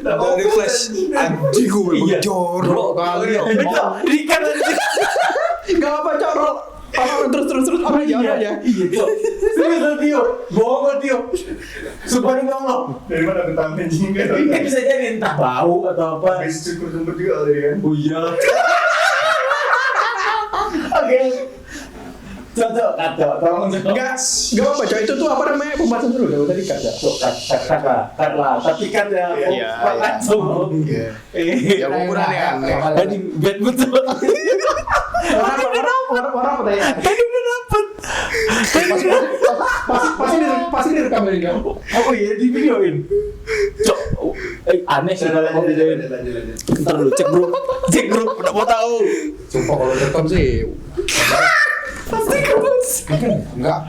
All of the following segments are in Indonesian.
Dari flash anjing gue jorok kali. Dikat aja. Enggak apa jorok. Terus apa aja. Iya. Serius Tio. Bohong Tio. Sumpah ini Allah. Dari mana ketang anjing kan? Ini bisa jadi entah bau atau apa. Habis cukur sempet juga tadi kan. Oh iya. Oke. Cocok, tolong cocok. Enggak apa coy, itu tuh apa namanya pembahasan dulu dah tadi kat ya. Kat lah, tapi kat ya. Iya. Langsung. Ya walaupun aneh-aneh. Tadi bad betul. Orang pertanyaan. Tadi udah dapet. Pasti direkam dari kamu. Oh iya di videoin. Cok, aneh sih kalau mau videoin. Ntar dulu cek grup, udah mau tahu. Sumpah kalau direkam sih. Pasti kebus. Enggak.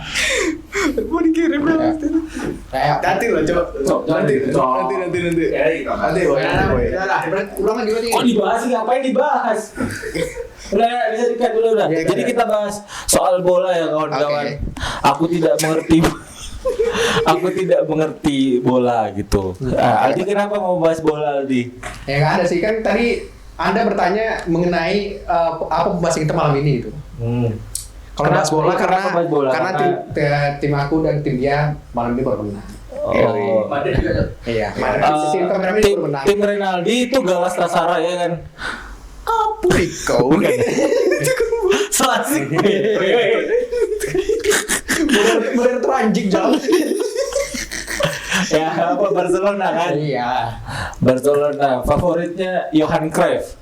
Mau dikirim dong. Kayak Nanti lah coba. Nanti. ulang lagi berarti. Kok dibahas sih? Ngapain dibahas? Udah bisa dikat dulu udah. Ya, Jadi kita bahas soal bola ya kawan-kawan. Oke. Aku tidak mengerti. Aku tidak mengerti bola gitu. Aldi kenapa mau bahas bola Aldi? Ya nggak ada sih kan tadi Anda bertanya mengenai apa pembahasan kita malam ini itu. Kalau bahas bola Kenapa bahas bola? karena tim aku dan tim dia malam ini baru menang. Oh. Iya. Sisi kamera ini Tim, baru menang. tim Renaldi itu Galas Tasara ya kan? Apa kau? Selasik. Bener teranjing jauh. Ya apa Barcelona kan? Iya. Barcelona favoritnya Johan Cruyff.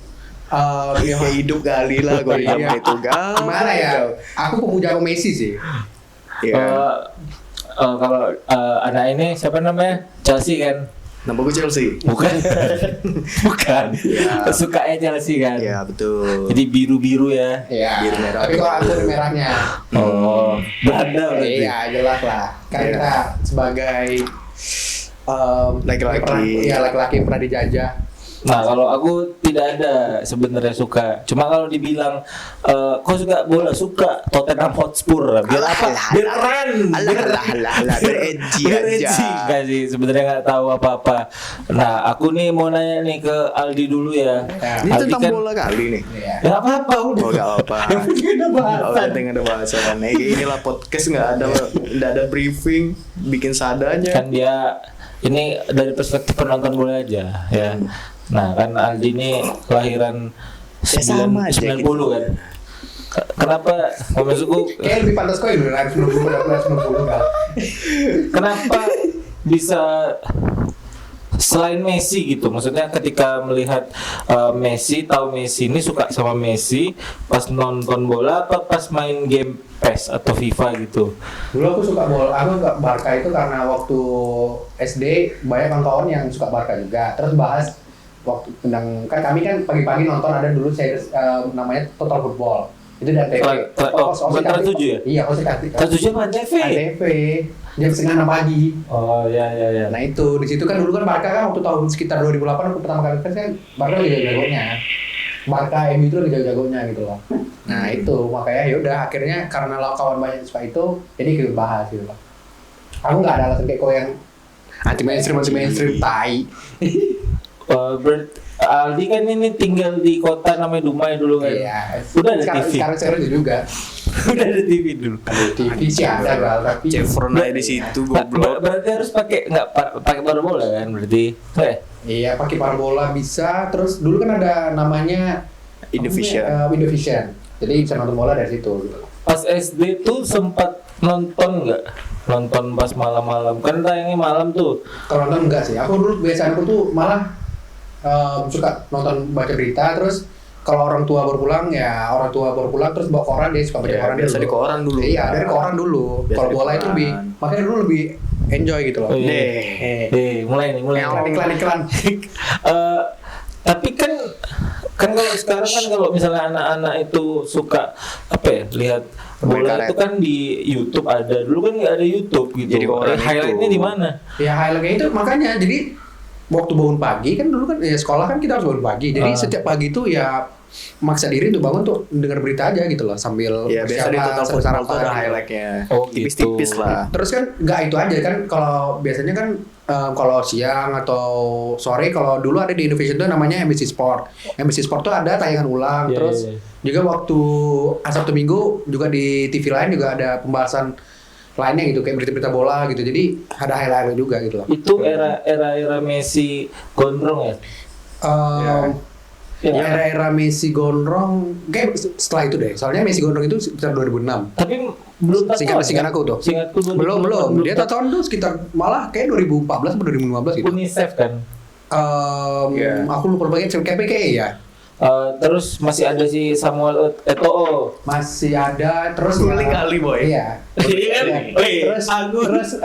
Ya hidup kali lah gue itu gimana ya? Aku pemuja Messi sih. Kalau anak ini siapa namanya? Chelsea kan? Nama gue Chelsea. Bukan. Ya. Sukanya Chelsea kan? Iya betul. Jadi biru-biru ya. Iya. Biru merah. Tapi kalau aku ada merahnya. Oh, Belanda berarti. Iya, jelas lah. Kan Iya. kita sebagai Laki-laki. laki-laki yang pernah dijajah. Nah kalau aku tidak ada sebenarnya suka. Cuma kalau dibilang kok suka bola, suka Tottenham Hotspur. Biar apa? Biar keren. Biar edgy Biar aja. edgy. Enggak sih, sebenarnya nggak tahu apa-apa. Nah aku nih mau nanya nih ke Aldi dulu ya. Ini Aldi tentang kan, bola kali nih. Iya. ya nggak apa-apa udah. Oh nggak apa. Yang penting ada bahasan. Ada bahasan. Inilah podcast nggak ada briefing, bikin sadanya. Kan dia ini dari perspektif penonton bola aja ya. Nah kan Aldi ini kelahiran Ya, sama aja 90 gitu. kan. Kenapa maksudku Kayak lebih pantas kok ini lahir 90 daripada 90 kan. kenapa bisa selain Messi gitu, maksudnya ketika melihat Messi, tahu Messi ini suka sama Messi pas nonton bola apa pas main game PES atau FIFA gitu? Dulu aku suka bola, aku suka Barca itu karena waktu SD banyak kawan-kawan yang suka Barca juga. Terus bahas waktu tentang kan kami kan pagi-pagi nonton ada dulu series namanya Total Football. Itu dari TV. Bukan Trans 7 ya? Iya, Osik Trans 7 apa TV? ATV jam 5:30 pagi. Oh ya. Nah itu di situ kan dulu kan Barca kan waktu tahun sekitar 2008 aku pertama kali kan Barca lagi jago-jagonya. Barca MU itu lagi jago-jagonya gitu loh. Nah itu makanya yaudah akhirnya karena kawan banyak suka itu jadi kita bahas gitu loh. Aku nggak ada alasan kayak kau yang anti mainstream tai. Aldi kan ini tinggal di kota namanya Dumai dulu kan? Iya. Udah ada TV. Sekarang juga. Udah ada TV dulu. TV sih ada Gal, tapi Chevron aja di situ goblok. Berarti harus pakai pakai parabola kan berarti? iya pakai parabola bisa. Terus dulu kan ada namanya Indovision. Indovision. Jadi bisa nonton bola dari situ gitu. Pas SD tuh sempat nonton nggak? Nonton pas malam-malam kan tayangnya malam tuh. Kalau nonton enggak sih. Aku dulu biasanya aku tuh malah suka nonton baca berita. Terus kalau orang tua baru pulang terus bawa koran, dia suka baca Ya, koran biasa dulu. di koran dulu. Iya, dari koran dulu. Biasa Kalau di bola itu koran. lebih, makanya dulu lebih enjoy gitu loh. Oh, iya. Mulai nih. Iklan. Tapi kan kalau sekarang kan kalau misalnya anak-anak itu suka apa ya lihat bola karet. itu kan di YouTube ada, dulu kan nggak ada YouTube gitu. Jadi koran highlightnya itu. di mana? Ya highlightnya itu makanya jadi waktu bangun pagi kan dulu kan ya sekolah kan kita harus bangun pagi. Jadi setiap pagi itu ya maksa diri untuk bangun tuh denger berita aja gitu loh sambil Ya biasa di total football sarapan tuh ada gitu. highlightnya. Oh, Tipis-tipis gitu. lah. Terus kan nggak itu aja kan, kalau biasanya kan kalau siang atau sore, kalau dulu ada di Indonesia tuh namanya MBC Sport. MBC Sport tuh ada tayangan ulang. Iya, Terus iya. juga waktu Sabtu Minggu juga di TV lain juga ada pembahasan lainnya gitu, kayak berita-berita bola gitu. Jadi ada highlight juga gitu loh. Itu era Messi gondrong ya? Era Messi gondrong kayak setelah itu deh. Soalnya Messi gondrong itu sekitar 2006. Tapi belum tahu. Singkat aku tuh. Singkatku Belum. Dia tahun tuh sekitar malah kayak 2014 atau 2015 gitu. UNICEF kan. Aku lupa banget kayak PKI ya. Terus masih ada si Samuel Eto'o. Masih ada terus Guling kali, boy. Iya. Iya kan? Wih, Terus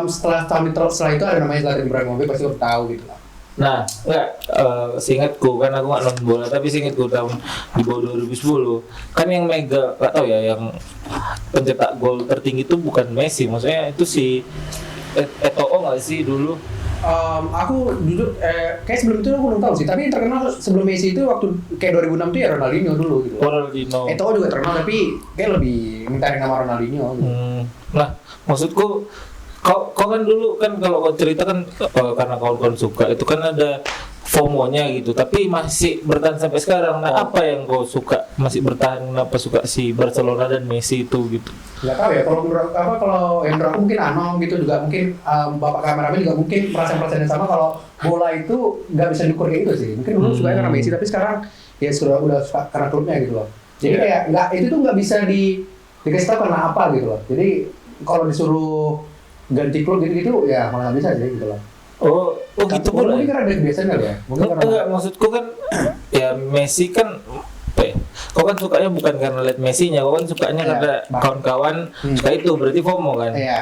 setelah itu ada namanya Zlatan Ibrahimovic, pasti lo tahu gitu lah. Nah, seingatku kan aku nggak nonton bola, tapi seingatku tahun di bawah 2010 kan yang mega nggak tahu ya, yang pencetak gol tertinggi itu bukan Messi, maksudnya itu si Eto'o nggak sih dulu? Aku dulu kayak sebelum itu aku belum tahu sih, tapi yang terkenal sebelum Messi itu waktu kayak 2006 tuh ya Ronaldinho dulu gitu. Ronaldinho. Eto'o juga terkenal tapi kayak lebih minta nama Ronaldinho gitu. Nah, maksudku kau kan dulu kan kalau kau cerita kan karena kau suka itu kan ada FOMO-nya gitu, tapi masih bertahan sampai sekarang. Nah, apa yang kau suka masih bertahan, kenapa suka si Barcelona dan Messi itu gitu? Nggak tahu ya, kalau menurut yang menurut aku mungkin Anom gitu juga mungkin bapak kameramen juga mungkin perasaan yang sama, kalau bola itu nggak bisa diukur kayak gitu sih. Mungkin dulu suka karena Messi, tapi sekarang ya udah suka karena klubnya gitu loh. Jadi kayak itu tuh nggak bisa dikasih tahu karena apa gitu loh. Jadi kalau disuruh ganti klub gitu ya malah nggak bisa sih gitu loh. Oh gitu pula. Mungkin karena ada kebiasaan kali ya. Mungkin karena Enggak, maksudku kan ya Messi kan apa ya? Kau kan sukanya bukan karena lihat Messi-nya, kau kan sukanya Iya, karena kawan-kawan suka itu, berarti FOMO kan? iya.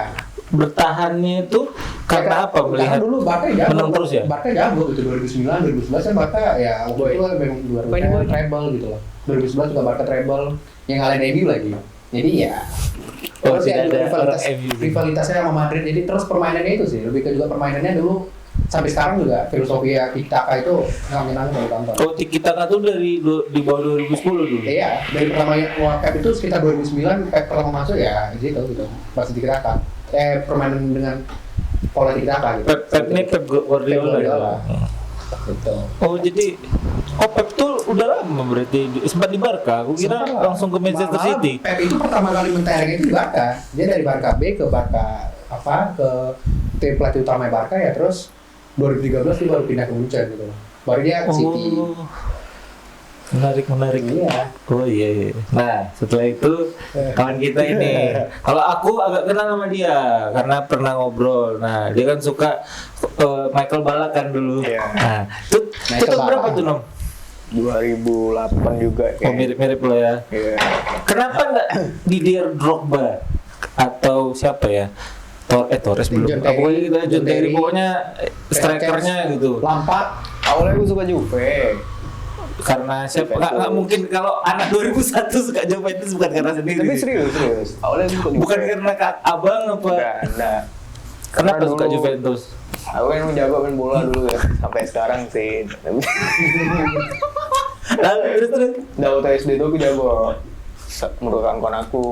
Bertahannya itu karena apa? Melihat Karena dulu Barca jago. menang terus ya? Barca jago gitu 2009, 2011 kan Barca ya waktu itu kan memang juara treble gitu loh. 2011 juga Barca treble yang ngalahin MU lagi. Jadi ya terus ya rivalitasnya sama Madrid, jadi terus permainannya itu sih lebih ke juga permainannya dulu sampai sekarang juga filosofi ya Tiki-Taka itu nggak menang dari kantor. Oh, Tiki-Taka tuh di bawah 2010 dulu. Iya, dari pertama World Cup itu sekitar 2009 Pep pertama masuk ya di situ gitu. Masih Tiki-Taka. Permainan dengan pola Tiki-Taka gitu. Pep ini Pep Guardiola. Gitu. Oh, jadi Pep tuh udah lama berarti sempat di Barca. Aku kira langsung ke Manchester City. Pep itu pertama kali mentereng itu di Barca. Dia dari Barca B ke Barca ke tim pelatih utama Barca ya, terus 2013 dia baru pindah ke Munchen gitu. Baru dia ke City. Menarik. Iya. Oh iya. Nah, setelah itu kawan kita ini, kalau aku agak kenal sama dia karena pernah ngobrol. Nah, dia kan suka Michael Ballack kan dulu. Iya. Nah, itu tahun berapa tuh, Nom? 2008 juga. Oh, mirip-mirip lah ya. Iya. Kenapa nggak Didier Drogba atau siapa ya? Torres belum. John Terry. Pokoknya kita John Terry, Terry. pokoknya strikernya gitu. Lampard. Awalnya gue suka Juve. Karena siapa? Nggak mungkin kalau anak 2001 suka Juventus bukan karena sendiri. Tapi serius. Awalnya gue suka Juve. Bukan karena abang apa? Enggak. Kenapa Karena suka dulu- Juventus? Aku kan menjago main bola dulu ya. Sampai sekarang sih. Lalu terus. Udah waktu SD tuh aku jago. Menurut kawan aku.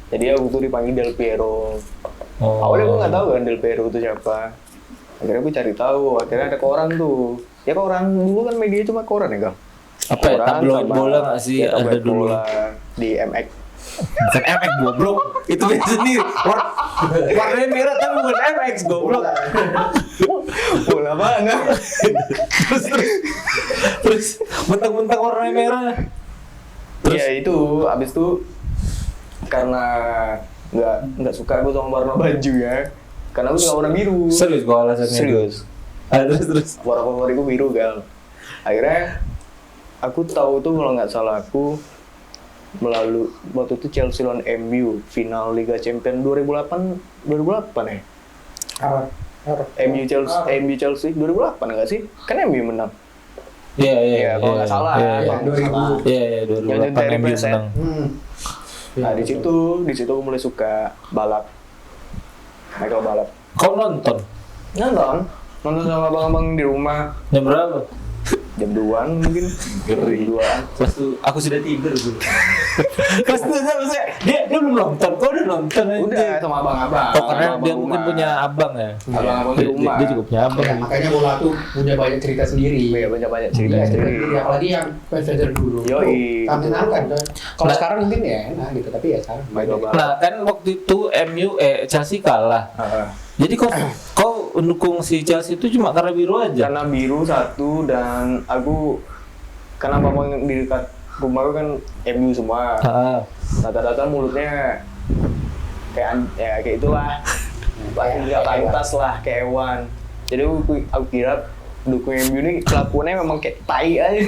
Jadi aku tuh dipanggil Del Piero. Oh. Awalnya gue nggak tahu kan Del Piero itu siapa. Akhirnya gue cari tahu. Akhirnya ada koran tuh. Ya koran dulu kan media cuma koran ya, Kang. Apa ya, tabloid bola nggak sih? Ya, Ada tabloid dulu. bola di MX. Bukan MX goblok. Itu beda sendiri. Warnanya merah tapi bukan MX goblok. Bola banget. Terus mentang-mentang warnanya merah. Ya itu, abis itu karena nggak suka gue sama warna baju ya. Karena gue suka warna biru. Serius gua alasannya. Serius. Terus. Warna favorit gue biru gal. Akhirnya aku tahu tuh kalau nggak salah aku melalui waktu itu Chelsea lawan MU final Liga Champions 2008 ya. MU Chelsea 2008 nggak sih? Kan MU menang. Iya, Kalau nggak salah. Iya, Yang 2000. Iya, Yang 2008 dari MU preset. menang. Nah di situ aku mulai suka balap. Michael balap. Kau nonton? Nonton sama abang-abang di rumah. Jam berapa? jam 2-an mungkin. Jam 2-an. Kelas tuh aku sudah tidur dulu. Kelas tuh saya dia belum nonton, kok udah nonton aja. Udah sama abang-abang. Oh, karena Sama dia abang mungkin rumah. punya abang ya. Abang-abang di rumah. Dia juga punya abang. Ya, makanya bola tuh punya banyak cerita sendiri. Iya, banyak cerita Iya, sendiri. apalagi yang fans dulu. Yoi. Kan menyenangkan kan. Kalau Nah. sekarang mungkin ya enak gitu, tapi ya sekarang Baik, banyak. Bang. Nah kan waktu itu Chelsea kalah. Heeh. Jadi kau mendukung si Chelsea itu cuma karena biru aja. Karena biru satu dan aku karena memang di dekat rumahku kan MU semua. Ah. Rata-rata mulutnya kayak itulah. Pasti nggak pantas lah kayak hewan. Jadi aku kira dukung MU ini kelakuannya memang kayak tai aja.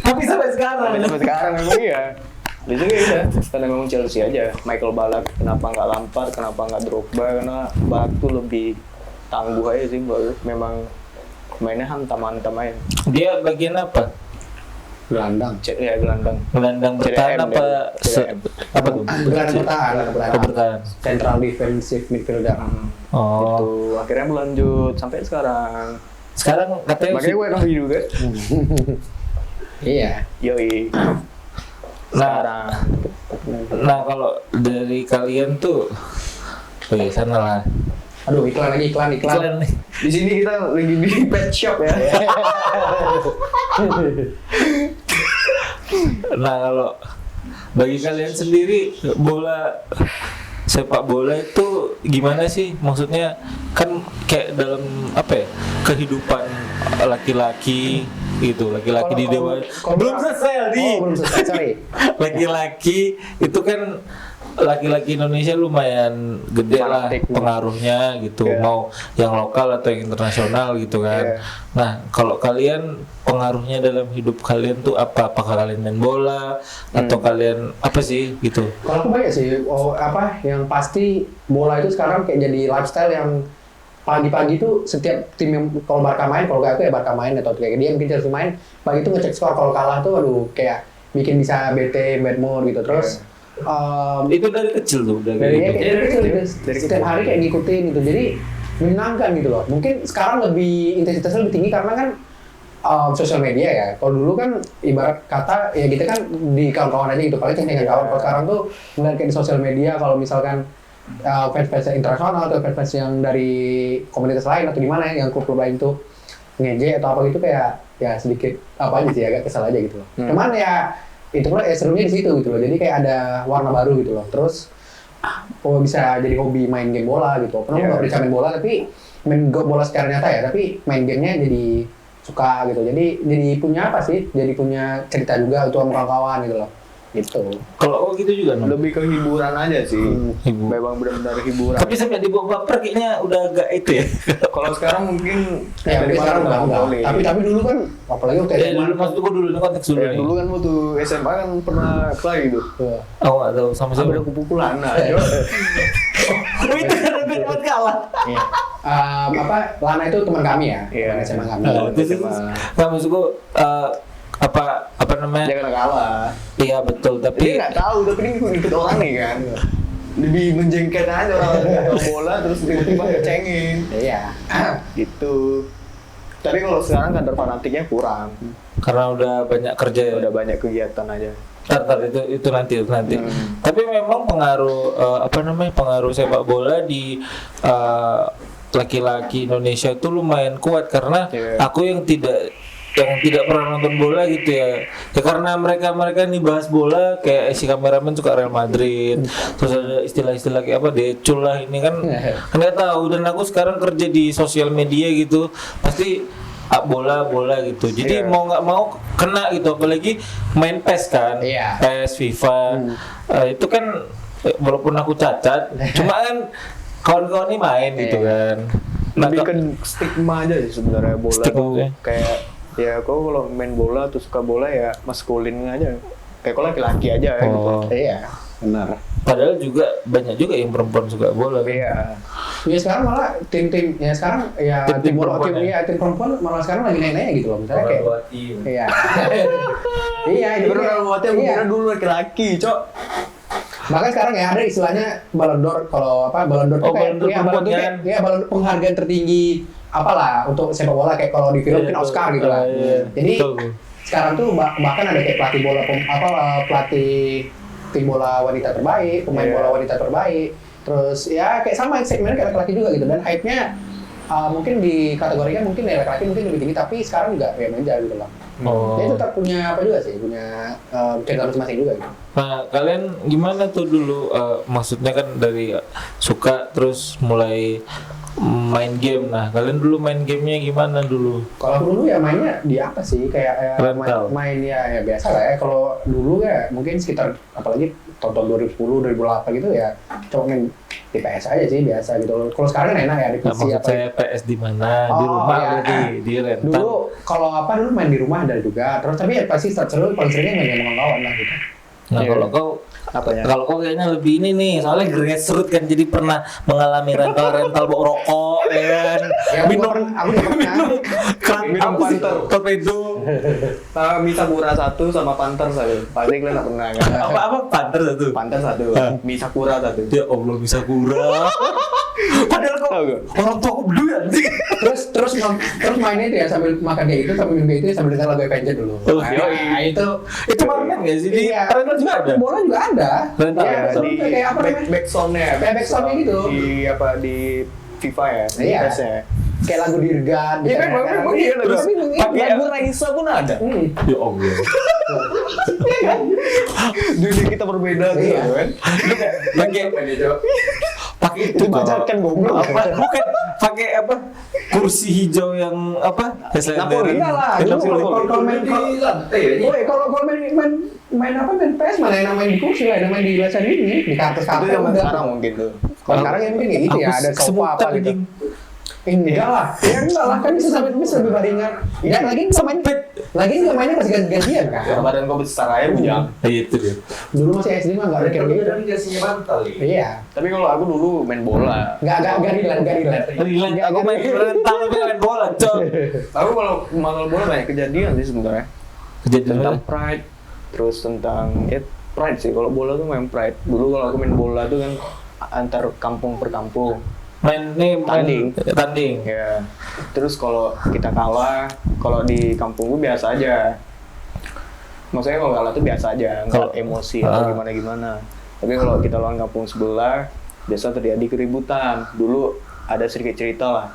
Tapi sampai sekarang. Sampai sekarang memang iya. Biasanya ya udah, karena memang Chelsea aja. Michael Ballack kenapa nggak Lampard, kenapa nggak Drogba, karena Ballack tuh lebih tangguh aja sih, memang mainnya hantam-hantam aja. Dia bagian apa? Gelandang. Ya gelandang. Gelandang bertahan CDM, apa? CDM. Apa tuh? Gelandang bertahan, Oh, bertahan. Central defensive midfielder. Oh. Itu akhirnya berlanjut sampai sekarang. Sekarang katanya Makanya gue nonton juga. Iya. Yoi. Sekarang. Nah kalau dari kalian tuh, oke sana lah. Aduh, iklan lagi, iklan. Kalian nih. Di sini kita lagi di pet shop ya. Nah kalau bagi kalian sendiri sepak bola itu gimana sih? Maksudnya kan kayak dalam apa ya, kehidupan laki-laki gitu, laki-laki di dewa. Belum selesai Aldi. Oh, belum selesai, sorry. Laki-laki itu kan laki-laki Indonesia lumayan gede lah Fanatik. pengaruhnya gitu, Yeah. mau yang lokal atau yang internasional gitu kan. Yeah. Nah kalau kalian pengaruhnya dalam hidup kalian tuh apa? Apakah kalian main bola atau kalian apa sih gitu? Kalau aku banyak sih, yang pasti bola itu sekarang kayak jadi lifestyle yang pagi-pagi tuh setiap tim yang kalau Barca main, kalau kayak aku ya Barca main atau kayak dia mungkin Chelsea main, pagi itu ngecek skor, kalau kalah tuh aduh kayak bikin bisa bete, bad mood gitu. Terus Itu dari kecil tuh udah dari gitu. kayak dari kecil gitu. Setiap hari kayak ngikutin gitu. Jadi menyenangkan gitu loh. Mungkin sekarang lebih intensitasnya lebih tinggi karena kan sosial media ya. Kalau dulu kan ibarat kata ya kita kan di kawan-kawan aja gitu. Paling ceng-cengan kawan. Kalau sekarang tuh ngeliat kayak di sosial media kalau misalkan fans-fans internasional atau fans yang dari komunitas lain atau gimana ya, yang klub-klub lain tuh ngejek atau apa gitu, kayak ya sedikit apa aja sih, agak kesal aja gitu loh. Cuman ya itu pun serunya di situ gitu loh. Jadi kayak ada warna baru gitu loh. Terus bisa jadi hobi main game bola gitu. Pernah nggak bisa main bola tapi main bola secara nyata ya, tapi main gamenya jadi suka gitu. Jadi punya apa sih? Jadi punya cerita juga untuk kawan-kawan gitu loh. Gitu. Kalau gitu juga no? Lebih ke hiburan aja sih. Hiburan. Memang benar-benar hiburan. Tapi sampai dibawa baper kayaknya udah agak itu ya. Kalau sekarang mungkin Ya, tapi sekarang udah enggak. Tapi dulu kan apalagi waktu Ya SMA. dulu maksudku dulu ini konteks dulu Ya, nih. dulu kan waktu SMA kan pernah kelahi tuh. Aku nggak tahu sama siapa. Ada kepukulan. Nah, Oh itu karena gue dapat kalah. Lana itu teman kami ya, Iya. teman SMA kami. Nah, itu nggak maksudku apa namanya? dia kena kalah. Iya betul, Dia tapi nggak tahu, tapi dia ikut orang nih kan. Lebih menjengkel aja orang main bola terus tiba-tiba ngecengin. Iya. Gitu. Tapi kalau sekarang kadar fanatiknya kurang. karena udah banyak kerja ya. Udah banyak kegiatan aja. Tar, itu nanti. Tapi memang pengaruh pengaruh sepak bola di laki-laki Indonesia itu lumayan kuat karena aku yang tidak pernah nonton bola gitu ya karena mereka nih bahas bola kayak si kameramen suka Real Madrid, terus ada istilah-istilah kayak apa decul lah ini kan nggak tahu, dan aku sekarang kerja di sosial media gitu pasti bola gitu, jadi mau nggak mau kena gitu, apalagi main PES kan, PES, FIFA itu kan walaupun aku cacat cuma kan kawan-kawan ini main gitu kan. Lebih ke stigma aja sih sebenarnya bola tuh Stigma, kayak ya kau kalau main bola atau suka bola ya maskulin aja, kayak kau laki-laki aja gitu. Iya, benar. Padahal juga banyak juga yang perempuan suka bola. Iya. Ya sekarang malah tim-tim ya sekarang ya tim bola tim perempuan malah sekarang lagi naik-naik gitu loh, misalnya kayak iya. Iya, Itu kan buatnya bukan dulu laki-laki, Cok. Bahkan sekarang ya ada istilahnya Ballon d'Or. Kalau apa Ballon d'Or Oh, tuh kayak Ballon d'Or Ballon d'Or perempuan. kayak Ballon d'Or penghargaan tertinggi apalah untuk sepak bola kayak kalau di film Iya, kan betul. Oscar gitu lah. Iya, Jadi betul. sekarang tuh bahkan ada kayak pelatih bola pelatih tim bola wanita terbaik, pemain Iya. bola wanita terbaik. Terus ya kayak sama segmennya kayak laki-laki juga gitu dan hype-nya mungkin di kategorinya mungkin ya laki-laki mungkin lebih tinggi tapi sekarang juga ya menja gitu lah. Oh. Dia tetap punya apa juga sih, punya cerita masing-masing juga gitu. Nah, kalian gimana tuh dulu? Maksudnya kan dari suka terus mulai main game. Nah, kalian dulu main gamenya gimana dulu? Kalau aku dulu ya mainnya di apa sih kayak Rental. main ya biasa lah ya. Kalau dulu ya mungkin sekitar apalagi tahun 2010 2008 gitu ya cuma main di PS aja sih biasa gitu. Kalau sekarang kan enak ya di Nah, PC maksud apa saya PS di mana? Di Oh, rumah iya. berarti di rental. dulu kalau apa dulu main di rumah ada juga. Terus tapi ya pasti seru paling seringnya main sama kawan lah gitu. Nah, Iya. kalau kau Apanya? kalau kau kayaknya lebih ini nih, soalnya grassroots kan jadi pernah mengalami rental bawa rokok, ya kan? Ya aku nggak pernah. Minum apa sih? Panther. Torpedo. Misa Sakura 1 sama Panther 1. Pasti kalian nggak pernah kan? Apa Panther satu. Panther 1, Misa Sakura 1. Ya Allah bisa kurang. Padahal kau Tahu gak? orang tua aku berdua anjing. terus mainnya itu ya sambil makan kayak itu sambil minum kayak itu ya sambil dengar lagu Avenger dulu. Oh, Nah, itu main nggak sih di iya. rental juga ada? Bola juga ada. Rental Ya, ya, betul. Di Kayak apa namanya? backsoundnya, Kayak backsoundnya gitu. Di apa di FIFA ya, di Iya. PES ya. Kayak lagu Dirgan. Iya kan, memang iya lagu. Terus Pakai lagu Raisa pun ada. Ya Allah. Dunia kita berbeda gitu Iya. kan. Pakai itu Dibacakan goblok. apa? Bukan pakai apa? Kursi hijau yang apa? Napoli. Enggak lah, Kita dulu Napoli. kalau main kalau main apa main PS mana yang main di kursi lah, yang main di lesan ini di kartu Itu zaman sekarang mungkin tuh. Kalau sekarang ya mungkin kayak gitu ya, ada sofa apa gitu. Enggak lah, ya enggak lah kan bisa lebih baringan. Ya lagi nggak main, lagi nggak mainnya masih ganti-gantian kan. Badan kau besar aja bujang. Itu dia. Dulu masih SD mah nggak ada kayak gitu. dikasihnya bantal ya. Iya, Tapi kalau aku dulu main bola. nggak relate. Rilan, aku main rental tapi main bola, cok. Aku kalau bola banyak kejadian sih sebenarnya. Kejadian Tentang pride, terus tentang pride sih. Kalau bola tuh main pride. Dulu kalau aku main bola tuh kan antar kampung per kampung. main tanding. Ya. Terus kalau kita kalah, kalau di kampung gue biasa aja. Maksudnya kalau kalah tuh biasa aja, nggak Kalau- emosi atau gimana-gimana. Tapi kalau kita lawan kampung sebelah, biasa terjadi keributan. Dulu ada sedikit cerita lah.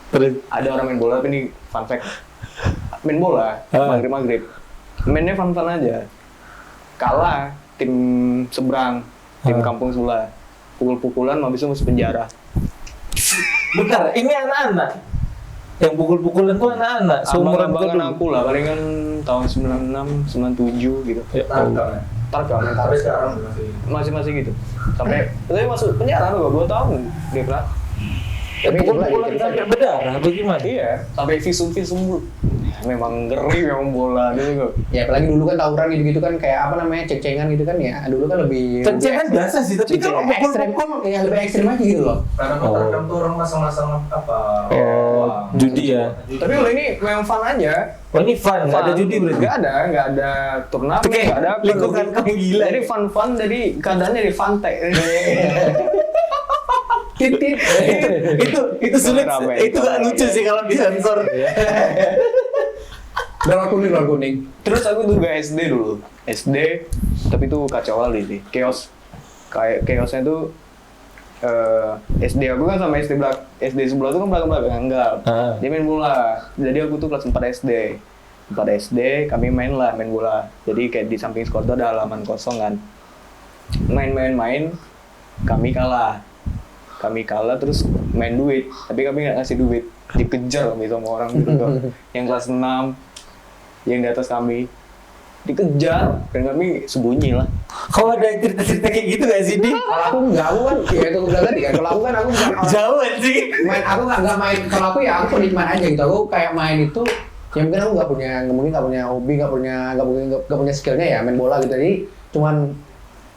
Terus Ada orang main bola, tapi ini fun fact. Main bola, maghrib-maghrib. Mainnya fun-fun aja. Kalah tim seberang, tim kampung sebelah. Pukul-pukulan, habis itu masuk penjara. bentar, ini anak-anak. Yang pukul-pukulan tuh anak-anak. Seumuran gua Abang-abangan dulu. aku lah, palingan tahun 96, 97 gitu. Ya Allah. Tarkam, Tapi sekarang masih masih gitu. Sampai saya masuk penjara tuh 2 tahun dia kena. Tapi Pukul-pukulan sampai berdarah apa gimana? Iya, sampai visum-visum. Memang ngeri memang bola gitu. Ya apalagi dulu kan tawuran gitu-gitu kan kayak apa namanya ceng-cengan gitu kan ya. Dulu kan lebih Cencengan biasa sih, tapi kalau ekstrim, pukul-pukul ya lebih ekstrim aja gitu loh. karena Rotterdam tuh orang masang-masang apa? Oh, judi ya. Tapi kalau ini memang fun aja. Oh ini fun, nggak ada judi berarti? Nggak ada turnamen, Oke, nggak ada apa. lingkungan kamu gila. Jadi fun-fun, jadi keadaannya di fantek. Titit. itu sulit, Rame. itu nggak lucu sih kalau disensor. Luar kuning. Terus aku juga SD dulu. SD, tapi itu kacau kali sih. Kayak chaosnya tuh SD aku kan sama SD sebelah tuh kan belakang-belakang enggak. Dia main bola. Jadi aku tuh kelas 4 SD. 4 SD kami main bola. Jadi kayak di samping sekolah tuh ada halaman kosong kan. Main kami kalah terus main duit, tapi kami nggak ngasih duit, dikejar kami sama orang gitu tuh. Yang kelas 6 yang di atas kami dikejar dan kami sembunyi lah. Kau ada cerita-cerita kayak gitu gak sih, Di? Kalau aku enggak, aku kan ya itu aku bilang tadi kan. Kalau aku kan aku bukan orang Jauh sih. aku nggak main. Kalau aku ya aku penikmat aja gitu. Aku kayak main itu ya mungkin aku nggak punya hobi, nggak punya skillnya ya main bola gitu. Jadi cuman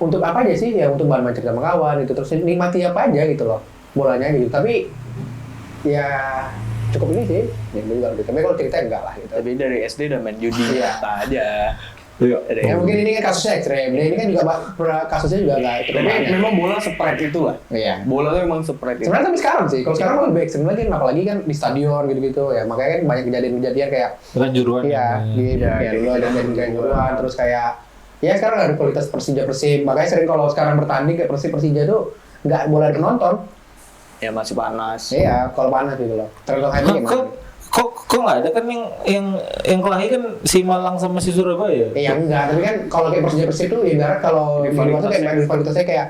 untuk apa aja sih ya untuk bahan cerita sama kawan itu terus nikmati apa aja gitu loh bolanya gitu. Tapi ya cukup ini sih ya juga gitu. Tapi kalau cerita enggak lah gitu. Tapi dari SD udah main judi Iya. nyata aja. Iya. Ya mungkin ini kan kasusnya ekstrem. Dia ini kan juga kasusnya juga nggak ekstrem Tapi banget. memang bola spread itu lah. Iya. Bola tuh emang spread itu. Sebenarnya sampai sekarang sih. Kalau sekarang malah lebih ekstrem lagi, apalagi kan di stadion gitu-gitu ya. Makanya kan banyak kejadian-kejadian kayak Kanjuruhan. iya di ya dulu ada kejadian terus kayak ya sekarang ada kualitas Persija Persib. Makanya sering kalau sekarang bertanding kayak Persija tuh nggak boleh ada penonton. Ya masih panas. Iya, kalau panas gitu loh. Tergantung hanya gimana. Kok nggak ada kan yang kelahi kan si Malang sama si Surabaya? Iya enggak, tapi kan kalau kayak Persija Persib tuh ibarat kalau di luar tuh kayak rivalitasnya kayak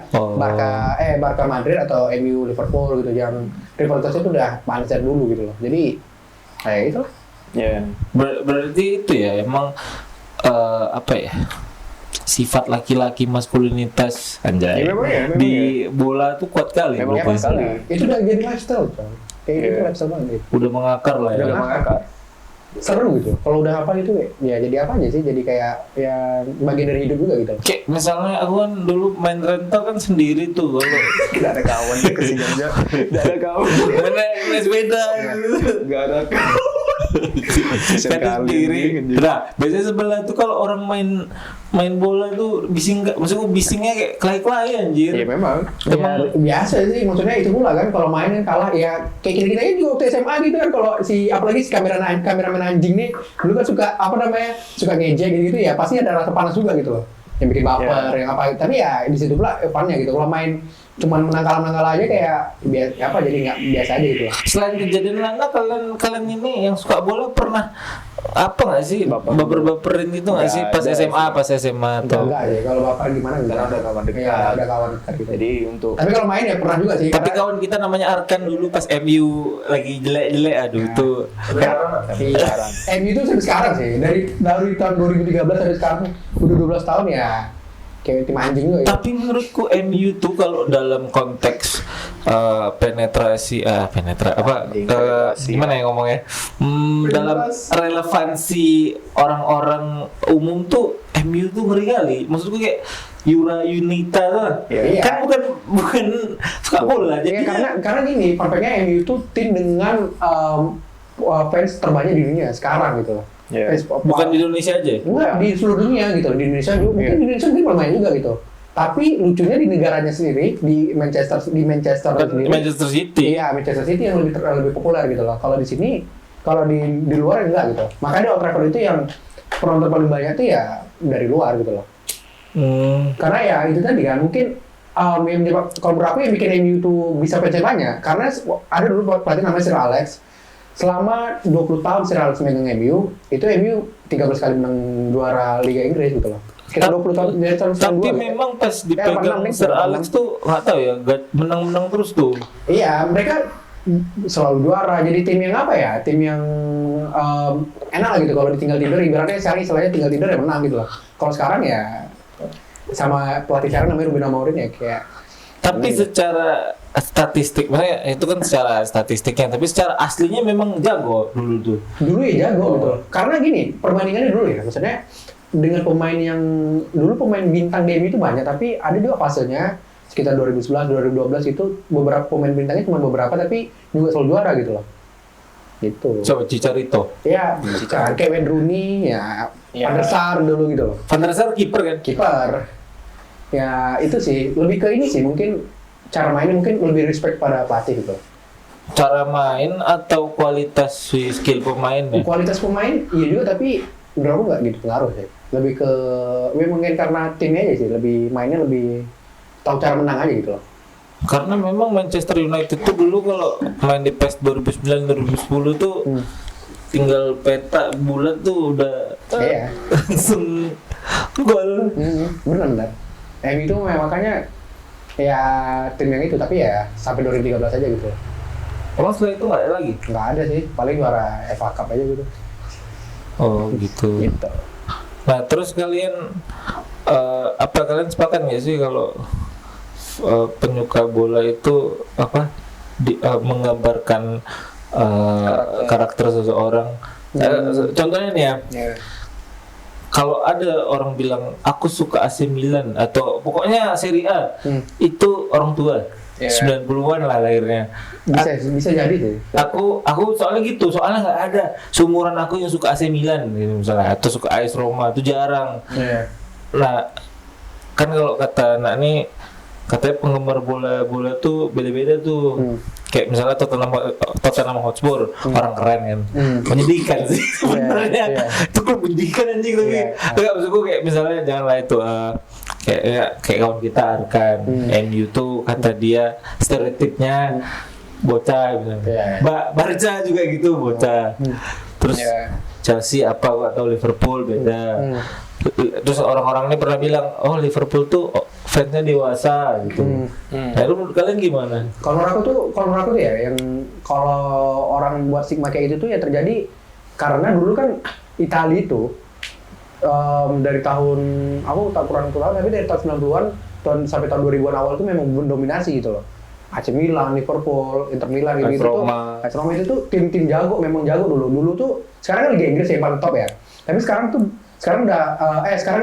Barca Madrid atau MU Liverpool gitu, yang rivalitasnya tuh udah panas dari dulu gitu loh. Jadi kayak itu. Ya. Berarti itu ya emang apa ya? Sifat laki-laki maskulinitas anjay. Ya, memang di bola tuh kuat kali. Memang berarti. kuat sekali. Itu udah jadi lifestyle kan. Kayak itu lifestyle banget. Udah mengakar lah ya. Udah mengakar. Seru gitu. Kalau udah apa gitu ya jadi apa aja sih? Jadi kayak ya bagian dari hidup juga gitu. Kayak misalnya aku kan dulu main rental kan sendiri tuh kalau Gak ada kawan ya ke sini aja. Gak ada kawan. naik sepeda Gak ada kawan. kan sendiri. Nah, biasanya sebelah tuh kalau orang main bola tuh bising nggak? Maksudku bisingnya kayak kelai-kelai anjir. Iya memang. Ya, biasa sih, maksudnya itu pula kan kalau main kan kalah ya kayak kita juga waktu SMA gitu kan, kalau apalagi si kameramen anjing nih dulu kan suka suka ngejek gitu ya, pasti ada rasa panas juga gitu loh, yang bikin baper yang apa, tapi ya di situ pula funnya gitu. Kalau main cuman menang kalah aja kayak biasa jadi nggak biasa aja gitu lah. Selain kejadian Lana, kalian ini yang suka bola pernah apa nggak sih baper-baperin gitu nggak sih pas SMA atau Enggak sih, kalau baper gimana enggak. Karena ada kawan dekat. Iya, ada kawan dekat gitu. Jadi untuk Tapi kalau main ya pernah juga sih. tapi karena- kawan kita namanya Arkan dulu pas MU lagi jelek-jelek aduh tuh Iya. MU itu sampai sekarang sih, dari tahun 2013 sampai sekarang udah 12 tahun ya, kayak tim anjing juga ya. tapi menurutku MU tuh kalau dalam konteks penetrasi gimana ya ngomongnya dalam relevansi orang-orang umum tuh MU tuh ngeri kali. Maksudku kayak Yura Yunita tuh Iya. kan bukan suka bola Ya, jadi karena gini, perfectnya MU itu tim dengan fans terbanyak di dunia sekarang gitu loh. Iya. Fans, bukan di Indonesia aja. enggak, di seluruh dunia gitu. Di Indonesia juga, mungkin di Indonesia sendiri bermain juga gitu. Tapi lucunya di negaranya sendiri, di Manchester sendiri. Manchester City. Iya, Manchester City yang lebih populer gitu loh. Kalau di sini, kalau di luar enggak gitu. Makanya di Old Trafford itu yang penonton paling banyak tuh ya dari luar gitu loh. Karena ya itu tadi kan mungkin kalau menurut aku yang bikin MU itu bisa pencet banyak, karena ada dulu pelatih namanya Sir Alex. Selama 20 tahun Sir Alex megang MU, itu MU 13 kali menang juara Liga Inggris gitu loh. Sekitar 20 tahun dari tahun 92. Tapi gitu. memang pas dipegang pernah, Sir Alex tuh nggak tahu ya menang-menang terus tuh. Iya, mereka selalu juara. Jadi tim yang apa ya? Tim yang enak lah gitu. Kalau ditinggal tidur, ibaratnya sehari istilahnya tinggal tidur ya menang gitu loh. Kalau sekarang ya sama pelatih sekarang namanya Ruben Amorim ya kayak. Tapi secara statistik, maksudnya itu kan secara statistiknya, tapi secara aslinya memang jago dulu tuh. Dulu ya jago gitu. Karena gini, perbandingannya dulu ya. Maksudnya dengan pemain yang dulu pemain bintang di MU itu banyak, tapi ada juga fasenya sekitar 2011, 2012 itu beberapa pemain bintangnya cuma beberapa tapi juga selalu juara gitu loh. Gitu. Coba Cicarito. Ya, kayak Wayne Rooney, ya, Van der Sar dulu gitu loh. Van der Sar kiper kan? Kiper. Ya, itu sih. Lebih ke ini sih, mungkin cara mainnya mungkin lebih respect pada pelatih gitu. Cara main atau kualitas skill pemainnya? Kualitas pemain, iya juga, tapi menurut aku nggak gitu pengaruh sih. Lebih ke, mungkin karena timnya aja sih, mainnya lebih tahu cara menang aja gitu loh. Karena memang Manchester United tuh dulu kalau main di PES 2009-2010 tuh tinggal peta bulat tuh udah Iya. langsung gol. Benar. MU itu makanya ya tim yang itu, tapi ya sampai 2013 aja gitu. Emang setelah itu nggak ada lagi? Nggak ada sih, paling juara FA Cup aja gitu. Oh gitu. Gitu. Nah terus kalian kalian sepakat nggak sih kalau penyuka bola itu menggambarkan karakter seseorang? Contohnya nih ya. Yeah. Kalau ada orang bilang aku suka AC Milan atau pokoknya Serie A, itu orang tua. 90-an lah lahirnya. Bisa jadi sih. Aku soalnya gitu, soalnya nggak ada seumuran aku yang suka AC Milan gitu misalnya, atau suka AS Roma, itu jarang. Iya. Nah, kan kalau kata anak nih, katanya penggemar bola tuh beda-beda tuh. Kayak misalnya Tottenham Hotspur, orang keren kan. Menyedihkan sih sebenarnya. Itu klub menyedihkan anjing tapi. Enggak, maksudku kayak misalnya janganlah itu kayak kawan kita Arkan, MU tuh kata dia stereotipnya bocah gitu. Barca juga gitu bocah. Terus Chelsea apa atau Liverpool beda. Terus orang-orang ini pernah bilang, oh Liverpool tuh fansnya dewasa gitu. Nah, lu menurut kalian gimana? Kalau menurut aku tuh ya, yang kalau orang buat stigma kayak gitu tuh ya terjadi karena dulu kan Italia itu dari tahun, aku tak kurang tahu, tapi dari tahun 90-an sampai tahun 2000-an awal itu memang mendominasi gitu loh. AC Milan, Liverpool, Inter Milan gitu tuh. AS Roma itu tuh tim-tim jago, memang jago dulu. Dulu tuh sekarang kan Liga Inggris yang paling top ya. Tapi sekarang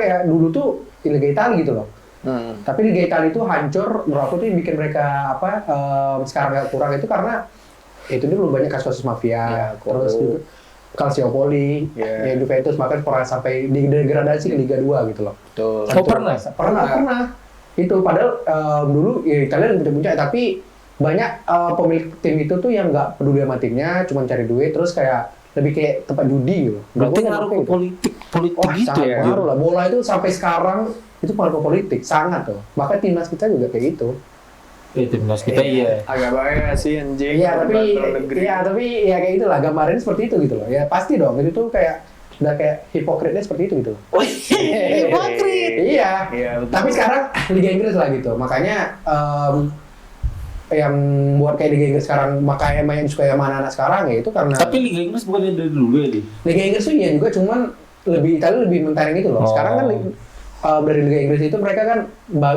ya dulu tuh Liga Italia gitu loh. Tapi Liga Italia itu hancur, menurut aku tuh yang bikin mereka sekarang gak kurang itu karena itu dulu banyak kasus mafia, terus juga Calciopoli, Juventus bahkan pernah sampai degradasi ke Liga 2 gitu loh. Betul. Pernah. Itu padahal dulu ya Italia lebih puncak, tapi banyak pemilik tim itu tuh yang nggak peduli sama timnya, cuma cari duit, terus kayak lebih kayak tempat judi gitu. Berarti ngaruh ke politik gitu ya? Ngaruh lah. Bola itu sampai sekarang itu pengaruh ke politik, sangat tuh. Bahkan timnas kita juga kayak gitu. Timnas kita iya. Agak bahaya sih anjing. Iya tapi ya kayak itulah, gambarannya seperti itu gitu loh. Ya pasti dong, itu tuh kayak udah kayak hipokritnya seperti itu gitu. Oh iya, hipokrit. Iya. Betul. Tapi sekarang Liga Inggris lah gitu. Makanya yang buat kayak Liga Inggris sekarang, makanya yang suka sama anak-anak sekarang ya itu karena. Tapi Liga Inggris bukannya dari dulu ya, Di? Liga Inggris tuh iya juga, cuman Italia lebih mentereng gitu loh. Sekarang kan dari Liga Inggris itu mereka kan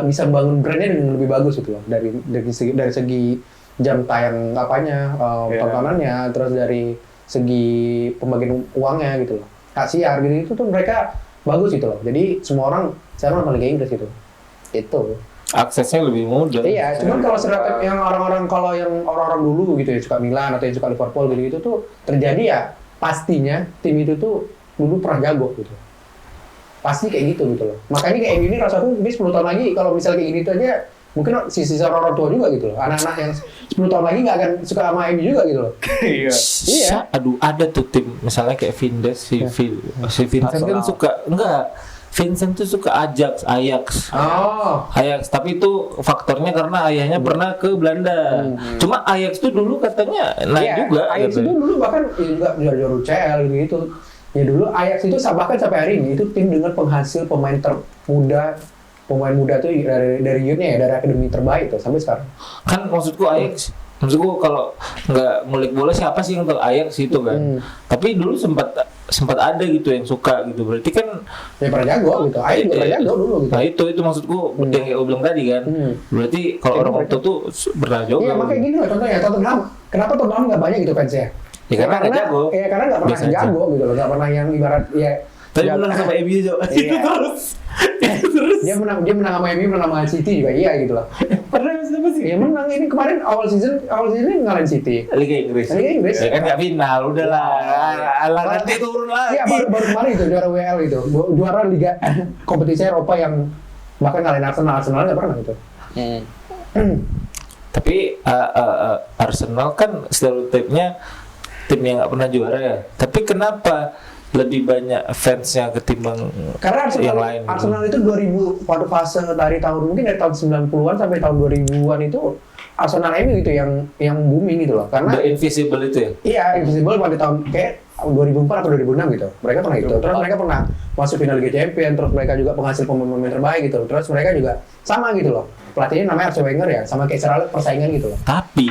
bisa bangun brandnya dengan lebih bagus gitu loh. Dari segi jam tayang tontonannya, terus dari segi pembagian uangnya gitu loh. Hak siar gitu itu tuh mereka bagus gitu loh. Jadi semua orang sekarang nonton Liga Inggris gitu. Itu. Aksesnya lebih mudah. Iya, cuman kalau stereotip yang orang-orang dulu gitu ya suka Milan atau yang suka Liverpool gitu tuh terjadi ya pastinya tim itu tuh dulu pernah jago gitu. Pasti kayak gitu loh. Makanya kayak MU ini rasaku ini 10 tahun lagi kalau misalnya kayak gini tuh aja mungkin sisi orang tua juga gitu loh. Anak-anak yang 10 tahun lagi nggak akan suka sama MU juga gitu loh. Iya. Aduh, ada tuh tim misalnya kayak Vindes, si Vincent kan suka Vincent tuh suka Ajax. Ajax, tapi itu faktornya karena ayahnya pernah ke Belanda. Cuma Ajax tuh dulu katanya naik juga. Ajax itu dulu bahkan ya juga juara UCL gitu. Ya dulu Ajax itu bahkan sampai hari ini itu tim dengan penghasil pemain muda tuh dari youth-nya ya, dari akademi terbaik tuh sampai sekarang. Kan maksudku kalau nggak ngulik bola siapa sih yang tahu Ajax itu kan. Tapi dulu sempat ada gitu yang suka gitu. Berarti kan ya pernah jago gitu. Ajax juga pernah jago dulu gitu. Nah itu maksudku yang kayak gue bilang tadi kan. Berarti kalau orang tua tuh pernah jago. Iya makanya gini loh contohnya Tottenham. Kenapa Tottenham nggak banyak gitu fansnya? Ya karena nggak jago. Iya karena nggak pernah jago gitu loh. Nggak pernah yang ibarat ya. Tapi menang sama MU juga. Itu terus. Dia menang sama MU, menang sama City juga iya gitu loh. Pernah siapa sih? Ya menang ini kemarin awal season ini ngalahin City. Liga Inggris. Ya kan nggak final, udahlah. Nanti turun lagi. Iya baru kemarin itu juara WL itu, juara Liga kompetisi Eropa yang bahkan ngalahin Arsenal nggak pernah gitu. Tapi Arsenal kan stereotipnya tim yang nggak pernah juara ya. Tapi kenapa lebih banyak fansnya ketimbang karena yang lain? Arsenal itu 2000 pada fase dari tahun 90-an sampai tahun 2000-an itu Arsenal MU itu yang booming gitu loh. Karena The Invisible itu ya? Iya, Invisible pada tahun kayak 2004 atau 2006 gitu. Mereka pernah itu. Terus mereka pernah masuk final Liga Champions, terus mereka juga penghasil pemain terbaik gitu. Terus mereka juga sama gitu loh. Pelatihnya namanya Arsene Wenger ya, sama kayak Sir Alex persaingan gitu loh. Tapi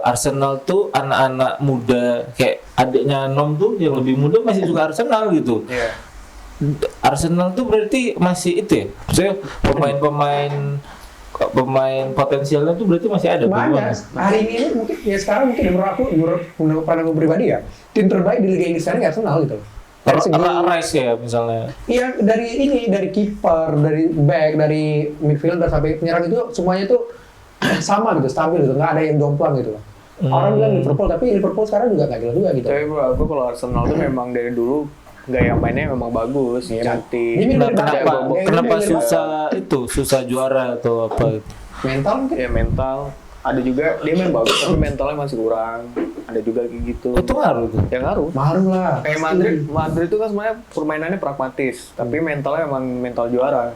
Arsenal tuh anak-anak muda kayak adiknya Nom tuh yang lebih muda masih suka Arsenal gitu. Iya. Arsenal tuh berarti masih itu ya. Maksudnya pemain potensialnya tuh berarti masih ada. Banyak. Hari ini mungkin ya sekarang mungkin menurut pandangan pribadi ya, tim terbaik di Liga Inggris sekarang Arsenal gitu loh. Dari segi Rice ya misalnya. Iya dari kiper, dari back, dari midfielder sampai penyerang itu semuanya tuh sama gitu, stabil gitu, nggak ada yang jomplang gitu loh. Orang bilang Liverpool, tapi Liverpool sekarang juga nggak gila juga gitu. Tapi bro, aku kalau Arsenal tuh memang dari dulu gaya mainnya memang bagus, Iya, cantik. Ini Nah, dari kenapa Barca. kenapa Ini dari susah juara atau apa? mental mungkin? Ya mental. Ada juga dia main bagus tapi mentalnya masih kurang. Ada juga kayak gitu. Itu ngaruh tuh. Ya ngaruh. Malu lah. Kayak Madrid itu kan sebenarnya permainannya pragmatis, tapi mentalnya emang mental juara.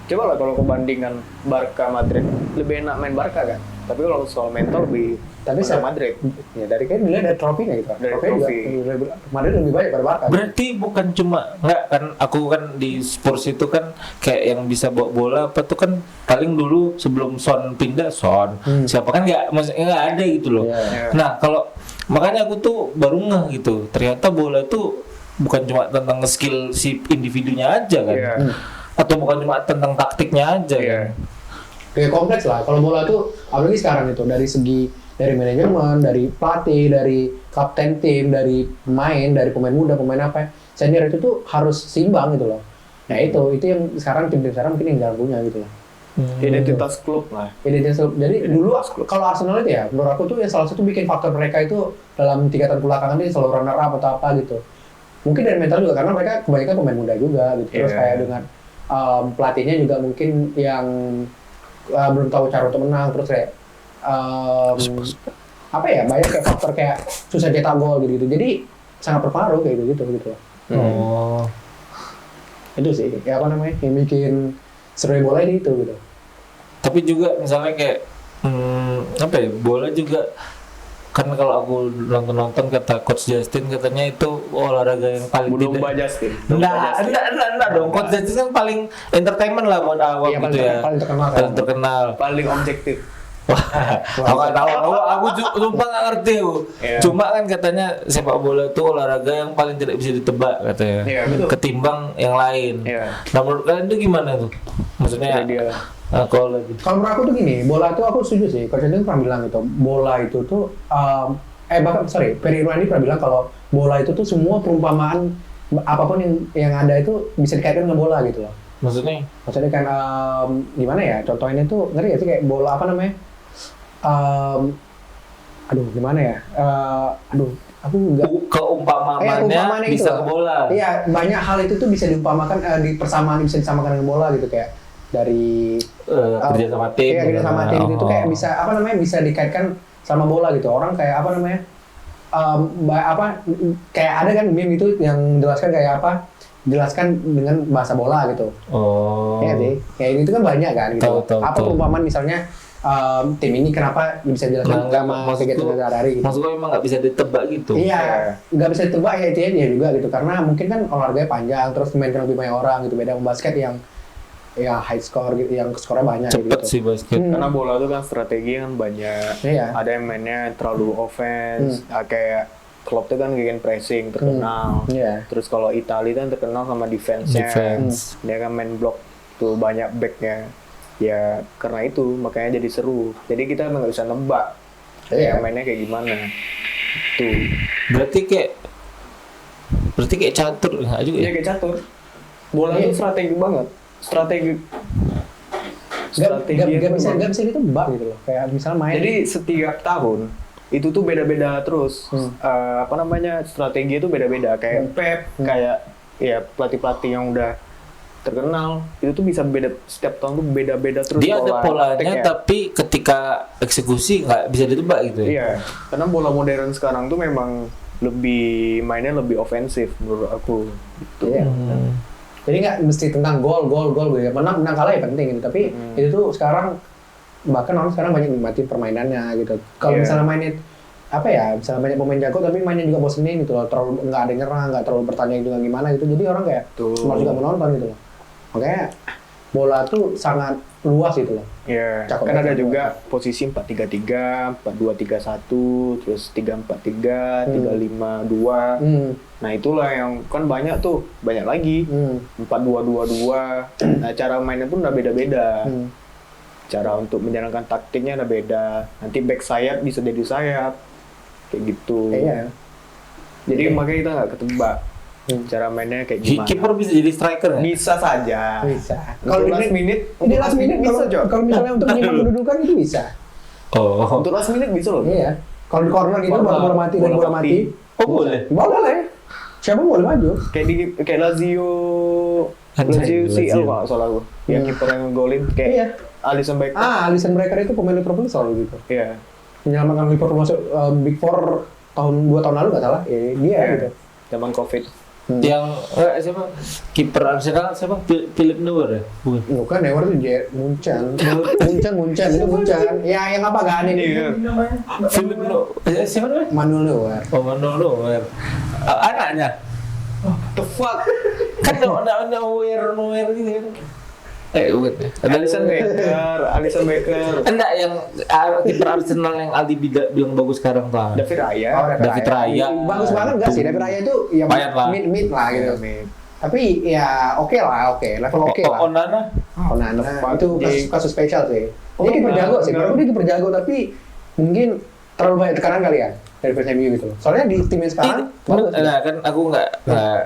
Coba lah kalau kebandingkan Barca Madrid, lebih enak main Barca kan. Tapi kalau soal mental lebih Tapi mental Madrid. Ya dari kan dilihat dari trofinya gitu. Dari Trofinya trofi. juga Madrid lebih banyak pada Barca. Berarti bukan cuma nggak kan aku kan di Spurs itu kan kayak yang bisa bawa bola apa tuh kan paling dulu sebelum Son pindah siapa kan maksudnya nggak ada gitu loh. Iya. Nah kalau makanya aku tuh baru ngeh gitu ternyata bola tuh bukan cuma tentang skill si individunya aja kan, Iya. atau bukan cuma tentang taktiknya aja Iya. kan. Kayak kompleks lah. Kalau bola tuh apalagi sekarang itu dari manajemen, dari pelatih, dari kapten tim, dari pemain muda, pemain apa senior itu tuh harus seimbang gitu loh. Nah itu yang sekarang tim sekarang mungkin yang jarang punya gitu loh. Identitas klub lah. Jadi dulu kalau Arsenal itu ya menurut aku tuh yang salah satu bikin faktor mereka itu dalam 3 tahun belakangan ini selalu runner up atau apa gitu. Mungkin dari mental juga karena mereka kebanyakan pemain muda juga gitu. Terus kayak dengan pelatihnya juga mungkin yang belum tahu cara untuk menang, terus kayak apa ya, banyak kayak faktor kayak susah cetak gol gitu. Jadi sangat berpengaruh kayak gitu. Oh. Itu sih ya apa namanya yang bikin seru bola itu gitu. Tapi juga misalnya kayak apa ya, bola juga kan kalau aku nonton kata Coach Justin katanya itu olahraga yang paling Domba Justin. Enggak dong. Coach Justin kan paling entertainment lah buat awam Iya, gitu ya. paling terkenal kan. Paling terkenal. Paling objektif. Aku nggak tahu. Aku sumpah nggak ngerti aku. Iya. Cuma kan katanya sepak bola itu olahraga yang paling tidak bisa ditebak katanya. Iya, betul. Ketimbang yang lain. Iya. Nah menurut kalian itu gimana tuh? Maksudnya Dia kalau lagi. Kalau menurut aku tuh gini, bola itu aku setuju sih. Coach Justin pernah bilang gitu, bola itu tuh Ferry Irwandi pernah bilang kalau bola itu tuh semua perumpamaan apapun yang ada itu bisa dikaitkan dengan bola gitu loh. Maksudnya Kan gimana ya? Contohnya tuh ngerti gak sih kayak bola apa namanya? Gimana ya? Aku enggak. Keumpamaannya itu bisa loh. ke bola. Iya, banyak hal itu tuh bisa diumpamakan bisa disamakan dengan bola gitu kayak dari Kerja sama tim. Iya, kerja sama tim itu tuh kayak bisa bisa dikaitkan sama bola gitu. Orang kayak apa namanya? Kayak ada kan meme itu yang jelaskan kayak apa? Jelaskan dengan bahasa bola gitu. Oh. Iya sih. Kayak itu kan banyak kan gitu. Tahu. Perumpamaan misalnya tim ini kenapa bisa dijelaskan sama kegiatan sehari-hari gitu. Maksudnya memang nggak bisa ditebak gitu. Iya, nggak bisa ditebak ya itu dia juga gitu. Karena mungkin kan olahraganya panjang, terus mainkan lebih banyak orang gitu. Beda sama basket yang high score gitu, yang skornya banyak Cepet gitu. sih basket. karena bola itu kan strategi kan banyak. Iya. Ada yang mainnya terlalu offense, kayak Klopp itu kan gegen pressing terkenal. Iya. Terus kalau Italia kan terkenal sama defense-nya. Defense. Dia kan main block tuh banyak back-nya. Ya karena itu makanya jadi seru. Jadi kita emang nggak bisa nebak. Iya. Mainnya kayak gimana. Tuh. Berarti kayak catur nggak juga Iya ya? kayak catur. Bola itu strategi banget. Strategi Gak itu bisa ditebak gitu loh. Kayak misalnya main. Jadi setiap tahun itu tuh beda-beda terus. Strategi itu beda-beda. Kayak Pep, kayak ya pelatih-pelatih yang udah terkenal itu tuh bisa beda setiap tahun tuh beda-beda terus. Dia ada polanya taktiknya. tapi ketika eksekusi nggak bisa ditebak gitu ya? Iya, karena bola modern sekarang tuh memang mainnya lebih ofensif menurut aku. Gitu. Iya. Jadi nggak mesti tentang gol gitu ya. Menang kalah ya penting gitu. Tapi itu tuh sekarang bahkan orang sekarang banyak nikmatin permainannya gitu. Kalau misalnya mainnya misalnya banyak pemain jago tapi mainnya juga bosenin gitu loh. Terlalu nggak ada nyerang, nggak terlalu bertanding juga gimana gitu. Jadi orang kayak malah juga menonton gitu loh. Makanya bola tuh sangat luas gitu loh. Iya. Cakep Kan ada banget. juga posisi 4-3-3, 4-2-3-1, terus 3-4-3, 3-5-2. Nah itulah yang kan banyak lagi 4-2-2-2. Nah cara mainnya pun udah beda-beda. Cara untuk menjalankan taktiknya udah beda. Nanti back sayap bisa jadi sayap kayak gitu. Iya. Jadi makanya kita nggak ketebak cara mainnya kayak gimana. Kiper bisa jadi striker ya? Bisa saja. Bisa. Kalau di last minute Di last minute bisa kalau misalnya untuk menyimak kedudukan itu bisa. Oh. Untuk last minute bisa loh. Iya. Kalau di corner gitu bola mati dan bola mati. Oh boleh. Boleh. Siapa boleh maju? Kayak Lazio Anjay, CL Lazio. kalau nggak salah gue. Yang kiper yang golin kayak Iya. Alisson Becker. Alisson Becker itu pemain Liverpool selalu gitu. Iya. Menyelamatkan Liverpool masuk Big Four tahun 2 tahun lalu nggak salah. Dia Iya. gitu. Zaman Covid. Yang siapa? Kiper Arsenal siapa? Philip Neuer ya? Bukan. Bukan Neuer itu Muncan. Muncan itu Muncan. Ya yang apa gak aneh Iya. Philip Neuer. Siapa namanya? Manuel Neuer. Oh, Manuel Neuer. Anaknya. The fuck. Kan Neuer gitu kan. Bukan ya. Alisson Becker. Enggak yang kiper Arsenal yang Aldi bilang bagus sekarang tuh. David Raya. David Raya. Bagus banget gak sih? David Raya itu ya Lumayan lah. mid lah gitu. Tapi ya oke lah, level oke lah. Onana. Itu kasus spesial sih. Dia kiper jago sih, menurut dia kiper jago tapi mungkin terlalu banyak tekanan kali ya dari fans MU gitu. Soalnya di tim yang sekarang bagus. Nah kan aku nggak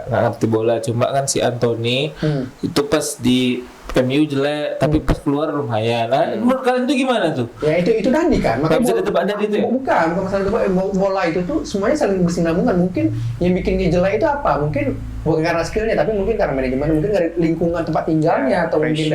ngerti bola, cuma kan si Anthony itu pas di MU jelek, tapi pas keluar lumayan. Nah, menurut kalian itu gimana tuh? Ya itu Dandi kan. Nggak bisa ditebak Dandi itu ya? Bukan masalah tebak. Bola itu tuh semuanya saling bersinambungan. Mungkin yang bikin dia jelek itu apa? Mungkin bukan karena skillnya, tapi mungkin karena manajemen, mungkin dari lingkungan tempat tinggalnya, atau mungkin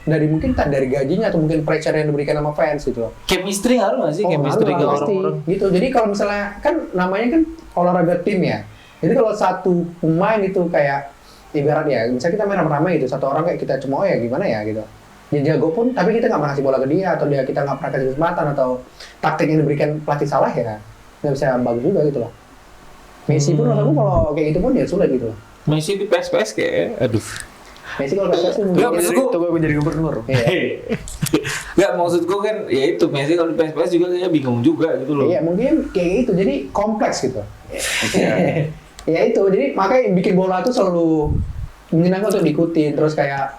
dari mungkin dari gajinya, atau mungkin pressure yang diberikan sama fans gitu loh. Chemistry ngaruh nggak sih? Chemistry ke pasti. orang-orang. Gitu. Jadi kalau misalnya kan namanya kan olahraga tim ya. Jadi kalau satu pemain itu kayak ibarat ya, misalnya kita main rame-rame gitu, satu orang kayak kita cuma ya gimana ya gitu. Dia jago pun, tapi kita nggak pernah kasih bola ke dia, atau kita nggak pernah kasih kesempatan, atau taktik yang diberikan pelatih salah ya, nggak bisa bagus juga gitu loh. Messi pun menurut aku kalau kayak gitu pun ya sulit gitu loh. Messi di PSPS kayak, aduh. Messi kalau PSS tuh Nggak, mungkin maksudku- Tunggu aku jadi gubernur. iya. Nggak, maksudku kan ya itu Messi kalau di PSPS juga kayaknya bingung juga gitu loh. Iya mungkin kayak gitu, jadi kompleks gitu. Ya itu, jadi makanya bikin bola tuh selalu menyenangkan untuk diikutin, terus kayak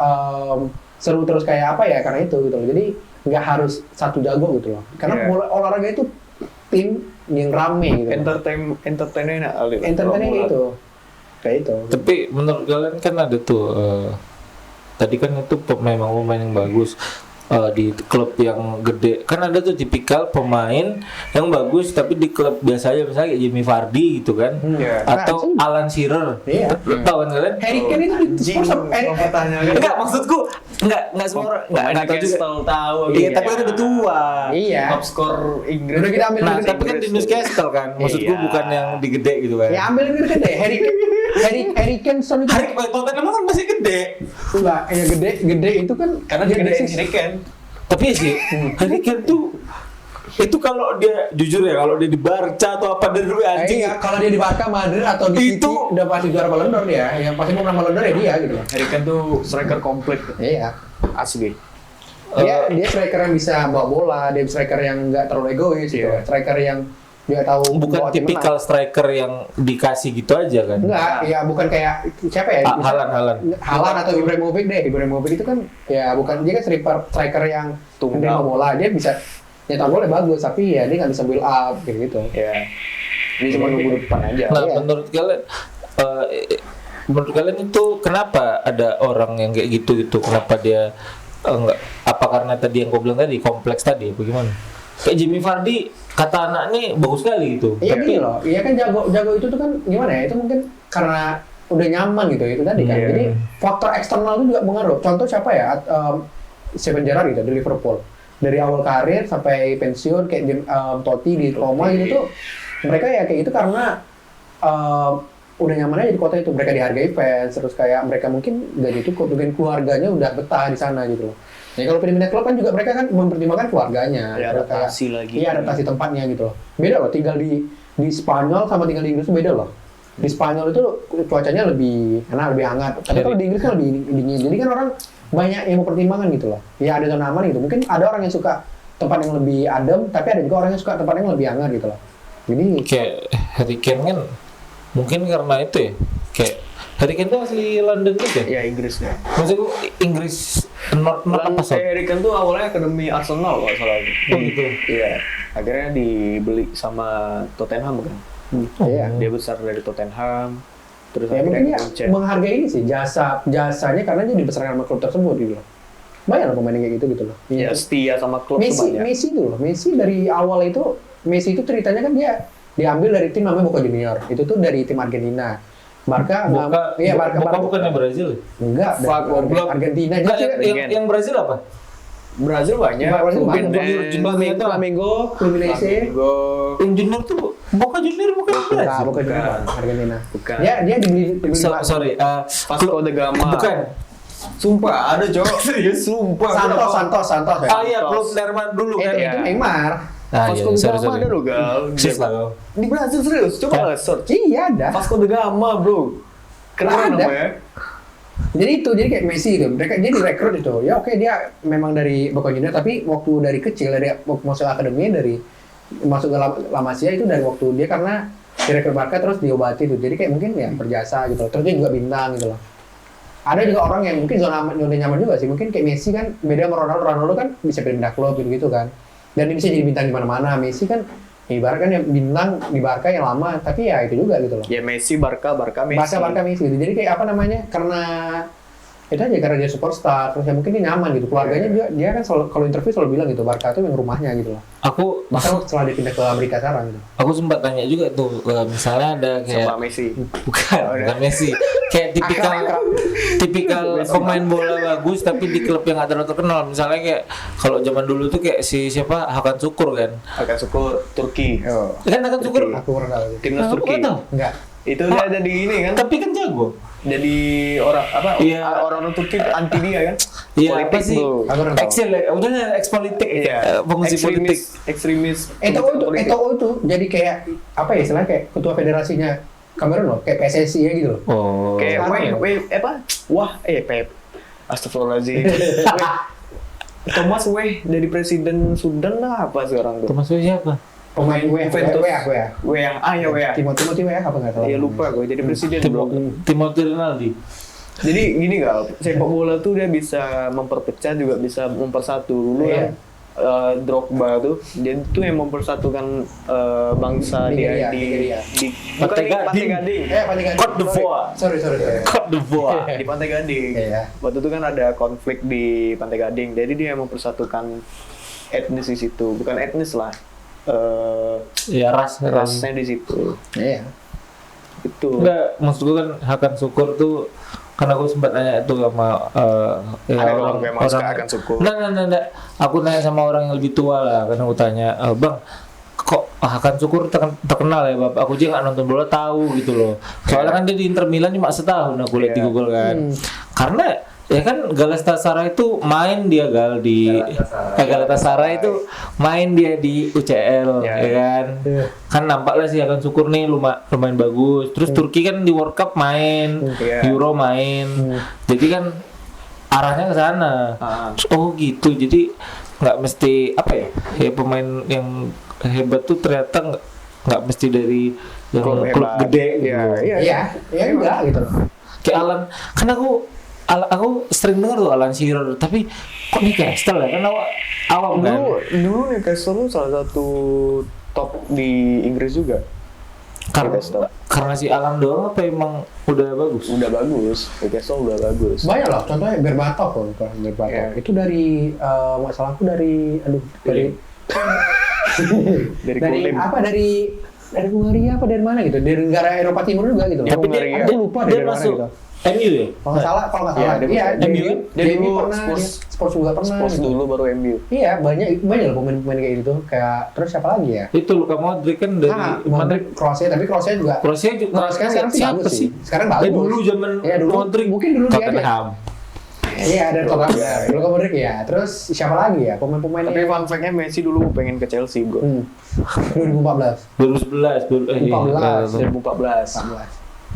seru terus kayak apa ya, karena itu gitu loh. Jadi nggak harus satu jago gitu loh, karena Iya. olahraga itu tim yang rame gitu. Entertainnya Entertainnya itu, kayak itu. Tapi menurut kalian kan ada tuh tadi kan itu memang pemain yang bagus di klub yang gede. Kan ada tuh tipikal pemain yang bagus tapi di klub biasa aja, misalnya kayak Jamie Vardy gitu kan. Iya. Atau Nah, Alan Shearer. Iya. Tahu kan kalian? Harry Kane itu di Spurs Enggak, maksudku enggak semua orang enggak tahu juga. tahu. Iya, tapi kan udah tua. Iya. Top skor Inggris. Udah kita ambil Nah, dulu. tapi kan di Newcastle kan. Maksudku Iya. bukan yang di gede gitu kan. Ya ambil ini gede, Harry Kane son itu Tottenham kan masih gede. enggak, ya gede itu kan Karena dia gede basis. Harry Kane. Tapi sih, Harry Kane tuh itu kalau dia jujur ya, kalau dia di Barca atau apa dari dulu anjing. Iya, kalau dia di Barca, Madrid atau di City Itu- udah pasti juara Ballon d'Or dia. Yang pasti mau menang Ballon d'Or ya dia gitu loh. Harry Kane tuh striker komplit. Iya. Asli. Dia striker yang bisa bawa bola, dia striker yang nggak terlalu egois gitu. Iya. Striker yang dia tahu Bukan bawa tim tipikal menang. striker yang dikasih gitu aja kan. Enggak, ya bukan kayak siapa ya? Halan atau Ibrahimovic deh. Ibrahimovic itu kan ya bukan, dia kan striker yang Tunggal. menerima bola, dia bisa nyetak bola bagus, tapi ya dia nggak bisa build up kayak gitu. Ya. Dia cuma nunggu depan aja. Nah, Iya. menurut kalian itu kenapa ada orang yang kayak gitu? Kenapa dia enggak, apa karena tadi yang kau bilang tadi kompleks tadi bagaimana? Kayak Jamie Vardy kata anak nih bagus sekali gitu. Iya gini loh, iya kan jago itu tuh kan gimana ya? Itu mungkin karena udah nyaman gitu itu tadi kan. Iya. Jadi faktor eksternal itu juga mengaruh. Contoh siapa ya? Steven Gerrard gitu di Liverpool. Dari awal karir sampai pensiun kayak Totti di Roma gitu tuh, mereka ya kayak itu karena udah nyaman aja di kota itu. Mereka dihargai fans, terus kayak mereka mungkin gaji cukup, dengan keluarganya udah betah di sana gitu loh. Ya kalau pindah klub kan juga mereka kan mempertimbangkan keluarganya. Ya, Terus kayak- adaptasi lagi. Iya, adaptasi tempatnya gitu loh. Beda loh, tinggal di Spanyol sama tinggal di Inggris itu beda loh. Di Spanyol itu cuacanya lebih enak, lebih hangat. Tapi kalau di Inggris kan lebih dingin. Jadi kan orang banyak yang mempertimbangkan gitu loh. Ya ada zona aman gitu. Mungkin ada orang yang suka tempat yang lebih adem, tapi ada juga orang yang suka tempat yang lebih hangat gitu loh. Jadi Kayak Harry Kane kan mungkin karena itu ya. Kayak Harry Kane tuh asli London juga. Ya Inggris ya. Maksudku Inggris North apa sih? Harry Kane tuh awalnya akademi Arsenal kalau salah. Oh gitu. Iya. Akhirnya dibeli sama Tottenham kan. iya. Dia besar dari Tottenham. Terus Ya mungkin ya Munchen. menghargai ini sih jasanya karena dia dibesarkan sama klub tersebut gitu loh. banyak loh pemain kayak gitu loh. Ya setia sama klub tuh banyak. Messi itu loh, Messi dari awal itu Messi itu ceritanya kan dia diambil dari tim namanya Boca Junior. Itu tuh dari tim Argentina. Barca Boca bukan yang Brazil. Enggak, dari Argentina. Enggak, Dia yang Brazil apa? Brazil banyak. Flamengo, Fluminense. Yang junior tuh Boca Junior bukan Brazil. Boca Junior Argentina. Bukan. Dia dibeli Sorry, Vasco da Gama. bukan. Sumpah, ada cowok. Serius, sumpah. Santos. Ah iya, klub Nerman dulu kan. Itu Neymar. Vasco da Gama ada loh, Gal. Sis lah kau. Di Brazil serius, coba lah search. Iya ada. Vasco da Gama, bro. Keren Ada. namanya. Jadi kayak Messi itu, dia direkrut itu. Ya oke, dia memang dari Boca Juniors, tapi waktu dari kecil dari masuk akademi masuk ke La Masia itu dari waktu dia karena direkrut Barca terus diobati tuh. Jadi kayak mungkin ya berjasa gitu. Terus dia juga bintang gitu loh. Ada juga orang yang mungkin zona nyaman juga sih. Mungkin kayak Messi kan beda sama Ronaldo kan bisa pindah klub gitu kan. Dan dia bisa jadi bintang di mana-mana. Messi kan ibarat kan yang bintang di Barca yang lama, tapi ya itu juga gitu loh. Ya Messi, Barca Messi. Barca Messi gitu. Jadi kayak apa namanya? Karena itu aja karena dia superstar, terus ya mungkin dia nyaman gitu. Keluarganya dia kan selalu, kalau interview selalu bilang gitu, Barca itu yang rumahnya gitu loh. Bahkan setelah dia pindah ke Amerika sekarang gitu. Aku sempat tanya juga tuh, misalnya ada kayak Sama Messi. bukan Messi, kayak tipikal pemain bola bagus tapi di klub yang nggak terlalu terkenal. Misalnya kayak kalau zaman dulu tuh kayak siapa Hakan Şükür kan. Hakan Şükür Turki. Kan Hakan Şükür Aku kurang tahu. Timnas Turki. Enggak. Itu dia ada di ini kan. Tapi kan jago. Jadi orang Turki anti dia kan. Iya, Politik, apa sih? bro. Aku kurang tahu. Excel ya, udah ex-politik ya, pengungsi politik. Ekstremis. Eto'o itu jadi kayak apa ya istilahnya kayak ketua federasinya Kamerun loh, kayak PSSI ya gitu loh. Oh. Kayak Sekarang apa? Wah, Pep. Astagfirullahaladzim. Thomas Weh dari presiden Sudan lah apa sekarang tuh? Termasuk siapa? Pemain Juventus. Weh. Ya. Timothy Weh apa nggak salah. Ya lupa gue jadi presiden bro. Timothy Rinaldi. Jadi gini Gal, sepak bola tuh dia bisa memperpecah juga bisa mempersatu. Dulu Iya. Drogba tuh, dia tuh yang mempersatukan bangsa Nigeria. di Pantai bukan Pantai Gading. Gading. Pantai Gading. Côte d'Ivoire. Sorry. Côte d'Ivoire. Di Pantai Gading. Iya. Waktu itu kan ada konflik di Pantai Gading, jadi dia yang mempersatukan etnis di situ, bukan etnis lah, Ya rasnya di situ. Iya. Itu. Enggak, maksud gue kan Hakan Şükür tuh karena aku sempat nanya itu sama Ada orang memang suka Hakan Şükür. Nah. Aku nanya sama orang yang lebih tua lah, karena aku tanya, Bang, kok Hakan Şükür terkenal ya Bapak? Aku juga nggak nonton bola tahu gitu loh. Soalnya kan dia di Inter Milan cuma setahun aku lihat di Google kan. Karena ya kan Galatasaray itu main dia di Galatasaray itu main dia di UCL ya kan. Kan nampak lah sih Hakan Şükür nih lumayan bagus. Terus Turki kan di World Cup main, Euro main. Jadi kan arahnya ke sana. Oh gitu. Jadi nggak mesti apa ya? Ya pemain yang hebat tuh ternyata nggak mesti dari yang klub gede gitu. Iya enggak gitu loh. Kayak Alan, kan aku sering dengar tuh Alan Shearer, tapi kok Newcastle ya? Kan awam kan? Dulu Newcastle salah satu top di Inggris juga. Karena si Alan doang apa emang udah bagus? Udah bagus, Newcastle udah bagus. Banyak loh, contohnya Berbatov loh, Berbatov. Yeah. Itu dari masalahku dari Hungaria apa dari mana gitu, dari negara Eropa Timur juga gitu. Tapi dia lupa dia dari mana masuk gitu. MU ya? Kalau nggak salah, iya. Dia dulu pernah, Spurs juga pernah. Spurs gitu. dulu baru MU. Iya, banyak loh pemain kayak gitu. Kayak terus siapa lagi ya? Itu Luka Modric kan dari Modric, Kroasia, tapi Kroasia juga. Kroasia Sekarang bagus sih. Sekarang bagus. Dulu zaman Modric mungkin dulu dia aja. Tottenham. Iya, ada Tottenham. Luka Modric ya. Terus siapa lagi ya? Pemain-pemain. Tapi fun fact-nya Messi dulu pengen ke Chelsea, bro. 2014. 2014.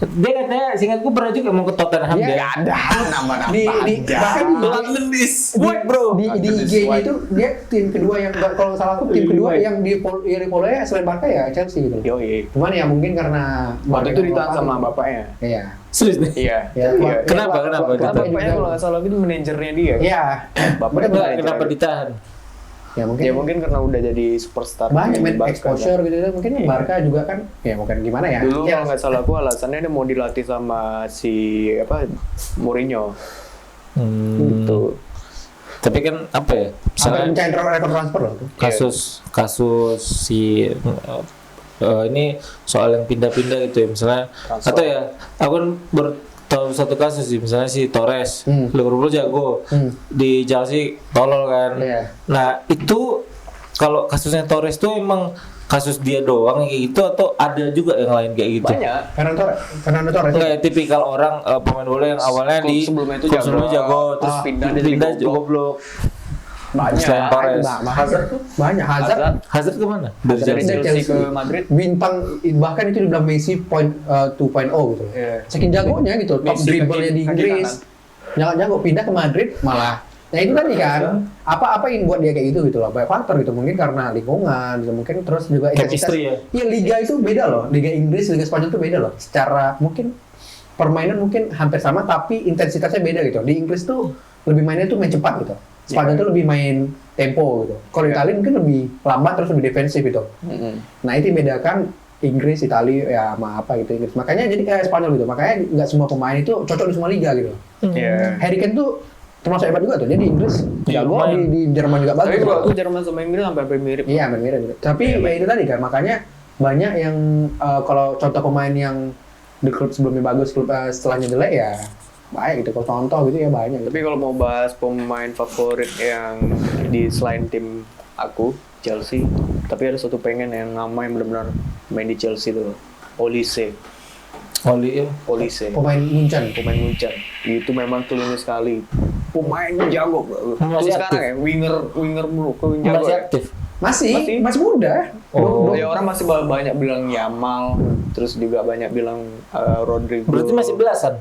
Dia katanya, seingatku pernah juga mau ke Tottenham Iya, dia. Ada nama-nama bahkan London is what bro? di IG-nya itu dia tim kedua yang kalau salah aku tim kedua yang di Polonya selain Barca ya Chelsea gitu. Yoi. Cuman ya mungkin karena Waktu itu ditahan sama bapaknya. Iya. Serius nih? Iya. Kenapa Karena bapaknya kalau nggak salah itu manajernya dia. Iya. Bapaknya Kenapa ditahan? Ya mungkin karena udah jadi superstar. banyak main exposure gitu mungkin Barca juga kan ya mungkin gimana ya. Dulu kalau nggak salah aku alasannya dia mau dilatih sama si Mourinho. Gitu. Tapi kan apa ya? Sampai Misalnya mencapai rekor transfer loh. kasus si ini soal yang pindah-pindah gitu ya misalnya Transfer. atau ya aku kan baru tahu satu kasus sih misalnya si Torres Liverpool jago di Chelsea tolol kan. Iya. Nah itu kalau kasusnya Torres tuh emang kasus dia doang kayak gitu atau ada juga yang lain kayak gitu? Banyak. Fernando Torres. Enggak ya, tipikal orang pemain bola yang awalnya Klub di sebelumnya itu klub sebelumnya jago terus pindah jadi pindah goblok. goblok. Banyak. Selain Torres. Hazard tuh banyak. Hazard Hazard kemana? Dari Dari Chelsea. Chelsea ke Madrid. bintang bahkan itu dibilang Messi 2.0 gitu. Iya. Saking jagonya gitu, top Messi dribblenya di kaki Inggris. Jago pindah ke Madrid malah. Nah itu tadi kan, apa yang buat dia kayak gitu loh. Banyak faktor gitu, mungkin karena lingkungan, gitu. Mungkin terus juga Chemistry ya? Iya, liga itu beda loh. Liga Inggris, Liga Spanyol itu beda loh. Secara mungkin permainan mungkin hampir sama tapi intensitasnya beda gitu. Di Inggris tuh lebih mainnya tuh main cepat gitu. Spanyol tuh lebih main tempo gitu. Kalau Italia mungkin lebih lambat terus lebih defensif gitu. Nah itu yang bedakan Inggris, Italia ya sama apa gitu Inggris. Makanya jadi kayak Spanyol gitu. Makanya nggak semua pemain itu cocok di semua liga gitu. Iya. Harry Kane tuh termasuk hebat juga tuh. Dia di Inggris Iya, jago, lumayan. di Jerman juga bagus. Tapi bro, aku Jerman sama Inggris hampir mirip. Iya, mirip gitu. Tapi ya itu tadi kan, makanya banyak yang kalau contoh pemain yang di klub sebelumnya bagus, klub setelahnya jelek ya baik gitu. Kalau contoh gitu ya banyak. Gitu. Tapi kalau mau bahas pemain favorit yang di selain tim aku, Chelsea, tapi ada satu pengen yang nama yang benar-benar main di Chelsea tuh, Olise. Olise. Pemain Munchen. Pemain Munchen. Itu memang klinis sekali. Pemain jago, bro. Masih Terus sekarang ya, winger mulu, jago. Masih Ya? aktif. Masih muda. Oh. Ya orang masih banyak bilang Yamal, terus juga banyak bilang Rodrigo. Berarti masih belasan.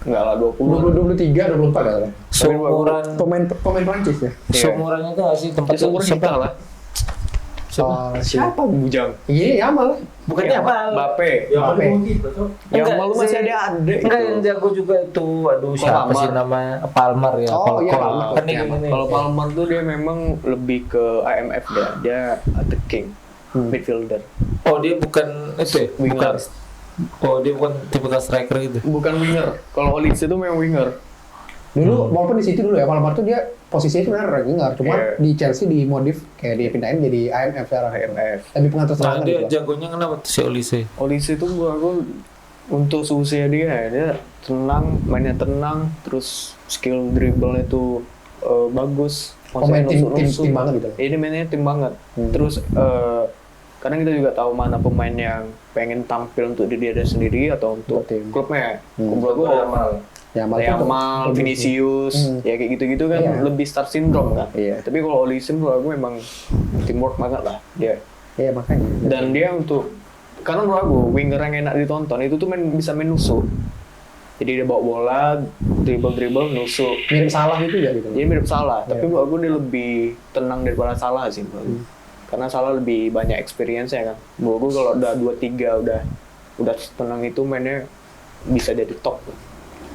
Enggak lah, 20. 23, 24 kali. Seumuran Pemain Prancis ya. seumurannya itu nggak sih tempat Ya, seumur kita lah. Siapa Bujang? Iya, Yamal. Bukannya apa? Mbappe. Ya, Oke. aku gitu, Cok. Yamal lu masih ada adik. Enggak gitu. yang jago juga itu. Aduh siapa Palmer. sih namanya? Palmer ya. Oh, iya, Palmer. Kan ini. Kalau Palmer tuh dia memang lebih ke IMF dia attacking midfielder. Oh dia bukan itu ya? Winger. Bukan. Oh dia bukan tipikal striker gitu. Bukan winger. Kalau Olise itu memang winger. Dulu walaupun di City dulu ya, Palmer tuh dia posisinya sebenarnya winger, cuma Iya. di Chelsea dimodif kayak dia pindahin jadi IMF sekarang. IMF. Lebih pengatur Nah serangan dia gitu. jagonya kenapa tuh si Olise? Olise itu gua untuk seusia dia tenang, mainnya tenang, terus skill dribble itu bagus. Pemain Maksudnya tim banget gitu. Ini mainnya tim banget. Terus kadang kita juga tahu mana pemain yang pengen tampil untuk diri dia sendiri atau untuk Tim. klubnya. Hmm. Menurut gua Yamal, Vinicius, ya kayak gitu-gitu kan Iya. lebih star syndrome kan. Iya. Tapi kalau Olise menurut aku memang teamwork banget lah dia. Iya makanya. Dan dia untuk karena menurut aku winger yang enak ditonton itu tuh bisa main nusuk. Jadi dia bawa bola, dribble nusuk. Mirip Salah itu ya gitu. Dia mirip Salah, tapi Iya. menurut aku dia lebih tenang daripada Salah sih menurut aku. Karena Salah lebih banyak experience-nya kan. Menurut aku kalau udah 2-3 udah tenang itu mainnya bisa jadi top.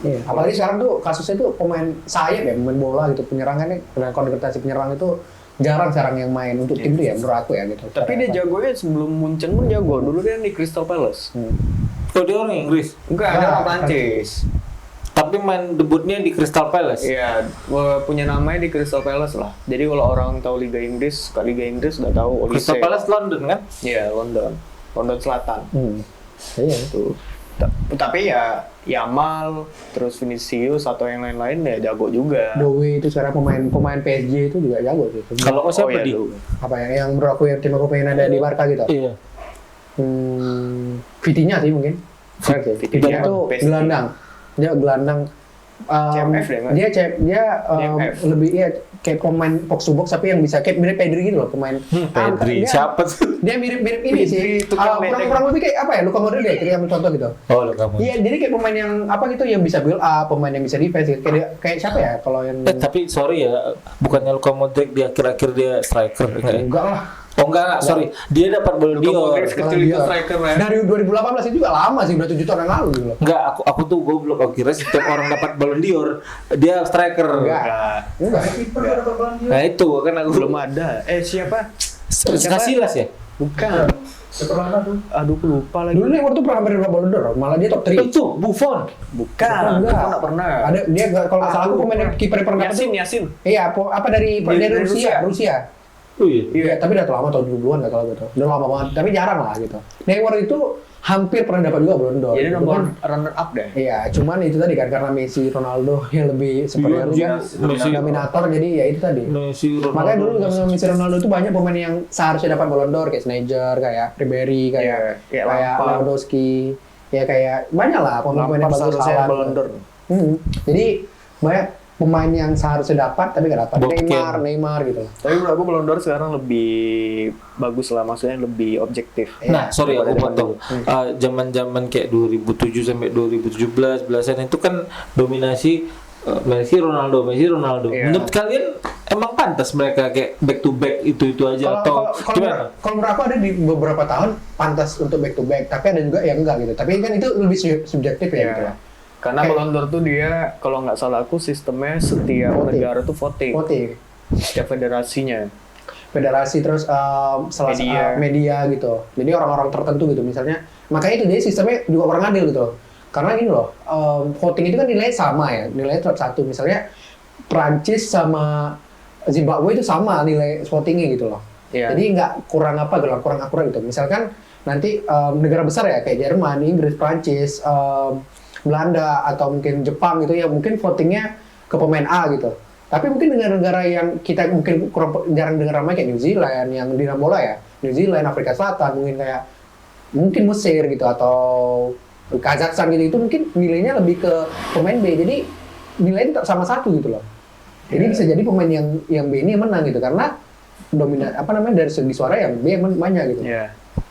Iya. Apalagi sekarang tuh kasusnya tuh pemain sayap ya, pemain bola gitu, penyerangannya dengan konvertasi penyerang itu jarang sekarang yang main untuk tim itu ya menurut aku ya gitu. Tapi dia jagonya sebelum Munchen pun jago. Dulu dia di Crystal Palace. Oh dia orang Inggris. Enggak, ada orang Prancis. Tapi main debutnya di Crystal Palace. Iya, punya namanya di Crystal Palace lah. Jadi kalau orang tahu Liga Inggris, udah tahu Olise. Crystal Palace London kan? Iya, London Selatan. Iya. Tuh. Tapi ya Yamal, terus Vinicius atau yang lain-lain ya jago juga. Dowi itu sekarang pemain PSG itu juga jago sih. Kalau kau siapa iya, di? Dowi. Apa yang menurut aku yang tim aku pengen ada di Barca gitu. Iya. Vitinha sih mungkin. Vitinha. Vitinha itu PSG. gelandang. Dia gelandang. CMF dia nggak? Dia CMF. lebih ya kayak pemain box to box tapi yang bisa kayak mirip Pedri gitu loh pemain. Pedri. Dia- Siapa tuh? Dia mirip ini sih. tukang medek. Kurang lebih kayak apa ya? Luka Modric deh, kita ambil contoh gitu. Oh lo kamu. Iya, jadi kayak pemain yang apa gitu yang bisa build up, pemain yang bisa defense gitu. Kayak siapa ya kalau yang Tapi sorry ya, bukannya Luka Modric di akhir-akhir dia striker enggak ya? enggak lah. Oh enggak, sorry. Dia dapat Ballon Luka d'Or. Modric kecil itu striker ya. Dari 2018 itu juga lama sih, udah 7 tahun yang lalu gitu loh. Enggak, aku tuh goblok. Aku kira setiap orang dapat Ballon d'Or dia striker. Enggak. Enggak. Kiper udah dapat Ballon d'Or. Nah itu kan aku Belum ada. Siapa? Casillas ya? Bukan. Siapa mana tuh? Aduh, aku lupa lagi. Dulu Neymar tuh pernah menerima Ballon d'Or, malah dia top 3. Itu Buffon. Bukan, Enggak. aku nggak pernah. Ada dia kalau nggak salah aku pemain kiper pernah dapat tuh. Yasin. Iya, apa dari Rusia. Oh iya. Iya, tapi udah lama tahun 70-an enggak tahu gitu. Udah lama banget, tapi jarang lah gitu. Neymar itu hampir pernah dapat juga Ballon d'Or. Jadi nomor Cuman, runner up deh. iya, cuman itu tadi kan karena Messi, Ronaldo yang lebih superior Iya, kan, Messi. dominator jadi ya itu tadi. Messi, Ronaldo. Makanya dulu zaman Messi Ronaldo itu banyak pemain yang seharusnya dapat Ballon d'Or kayak Sneijder, kayak Ribéry, kayak Iya, kayak Lampard. Lewandowski, ya kayak banyak lah pemain yang Lampard bagus seharusnya Haaland. Ballon d'Or. Jadi banyak pemain yang seharusnya dapat tapi nggak dapat. Bobken. Neymar gitu lah. Tapi menurut aku Ballon d'Or sekarang lebih bagus lah, maksudnya lebih objektif. Nah, sorry aku Daripada potong. Zaman-zaman kayak 2007 sampai 2017 belasan itu kan dominasi Messi Ronaldo. Iya. Menurut kalian emang pantas mereka kayak back to back itu aja atau gimana? Kalau menurut aku ada di beberapa tahun pantas untuk back to back, tapi ada juga yang enggak gitu. Tapi kan itu lebih subjektif ya Iya. gitu lah. Karena Ballon d'Or tuh dia kalau nggak salah aku sistemnya setiap Voting. negara tuh voting. Setiap federasinya. Federasi terus media gitu. Jadi orang-orang tertentu gitu misalnya. Makanya itu dia sistemnya juga kurang adil gitu. Karena gini loh, voting itu kan nilai sama ya, nilai tetap satu. Misalnya Prancis sama Zimbabwe itu sama nilai votingnya gitu loh. Iya. Jadi nggak kurang akurat gitu. Misalkan nanti negara besar ya kayak Jerman, Inggris, Prancis, Belanda atau mungkin Jepang gitu ya mungkin votingnya ke pemain A gitu. Tapi mungkin negara-negara yang kita mungkin jarang dengar namanya kayak New Zealand yang di bola ya, New Zealand, Afrika Selatan, mungkin Mesir gitu atau Kazakhstan gitu itu mungkin nilainya lebih ke pemain B. Jadi nilainya tetap sama satu gitu loh. Jadi bisa jadi pemain yang B ini yang menang gitu karena dominan dari segi suara yang B yang banyak gitu. Iya.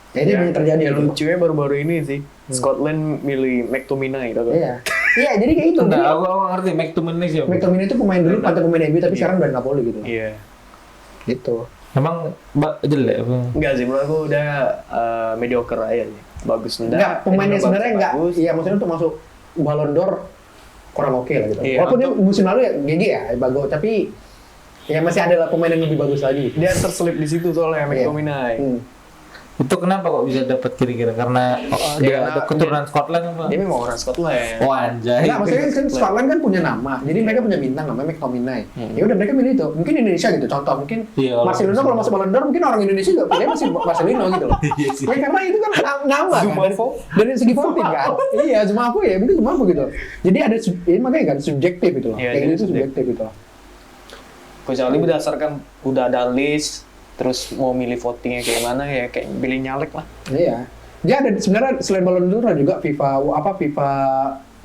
Jadi yang terjadi Yang gitu. lucunya baru-baru ini sih, Scotland milih McTominay gitu. Iya. Iya, jadi kayak itu. Enggak, Jadi, aku ngerti McTominay siapa? McTominay itu pemain dulu pantai pemain MU tapi sekarang udah Napoli gitu. Iya. Gitu. Emang jelek apa? Enggak sih, menurut aku udah mediocre aja sih. Bagus Enggak, pemainnya sebenarnya enggak. bagus. Iya, maksudnya untuk masuk Ballon d'Or kurang oke lah gitu. Iya, Walaupun dia musim lalu ya GG ya, bagus, tapi ya masih ada lah pemain yang lebih bagus lagi. Dia terselip di situ soalnya McTominay. Itu kenapa kok bisa dapat kira-kira? Karena dia karena ada keturunan Scotland apa? Dia memang orang Scotland. Oh anjay. Enggak, maksudnya kan Scotland kan punya nama. Jadi mereka punya bintang namanya McTominay. Ya udah mereka milih itu. Mungkin Indonesia gitu. Contoh mungkin Iya, Marcelino kalau masuk Ballon d'Or mungkin orang Indonesia juga pilih masih Marcelino gitu loh. Iya sih. Ya karena itu kan nama kan. Dari segi voting kan. Iya, cuma aku ya mungkin cuma aku gitu. Jadi ada ini makanya kan subjektif gitu loh. Iya, Kayak jadi gitu subjektif gitu loh. Kecuali berdasarkan udah ada list, terus mau milih votingnya kayak mana ya kayak pilih nyalek lah. Iya. Dia ada sebenarnya selain Ballon d'Or ada juga FIFA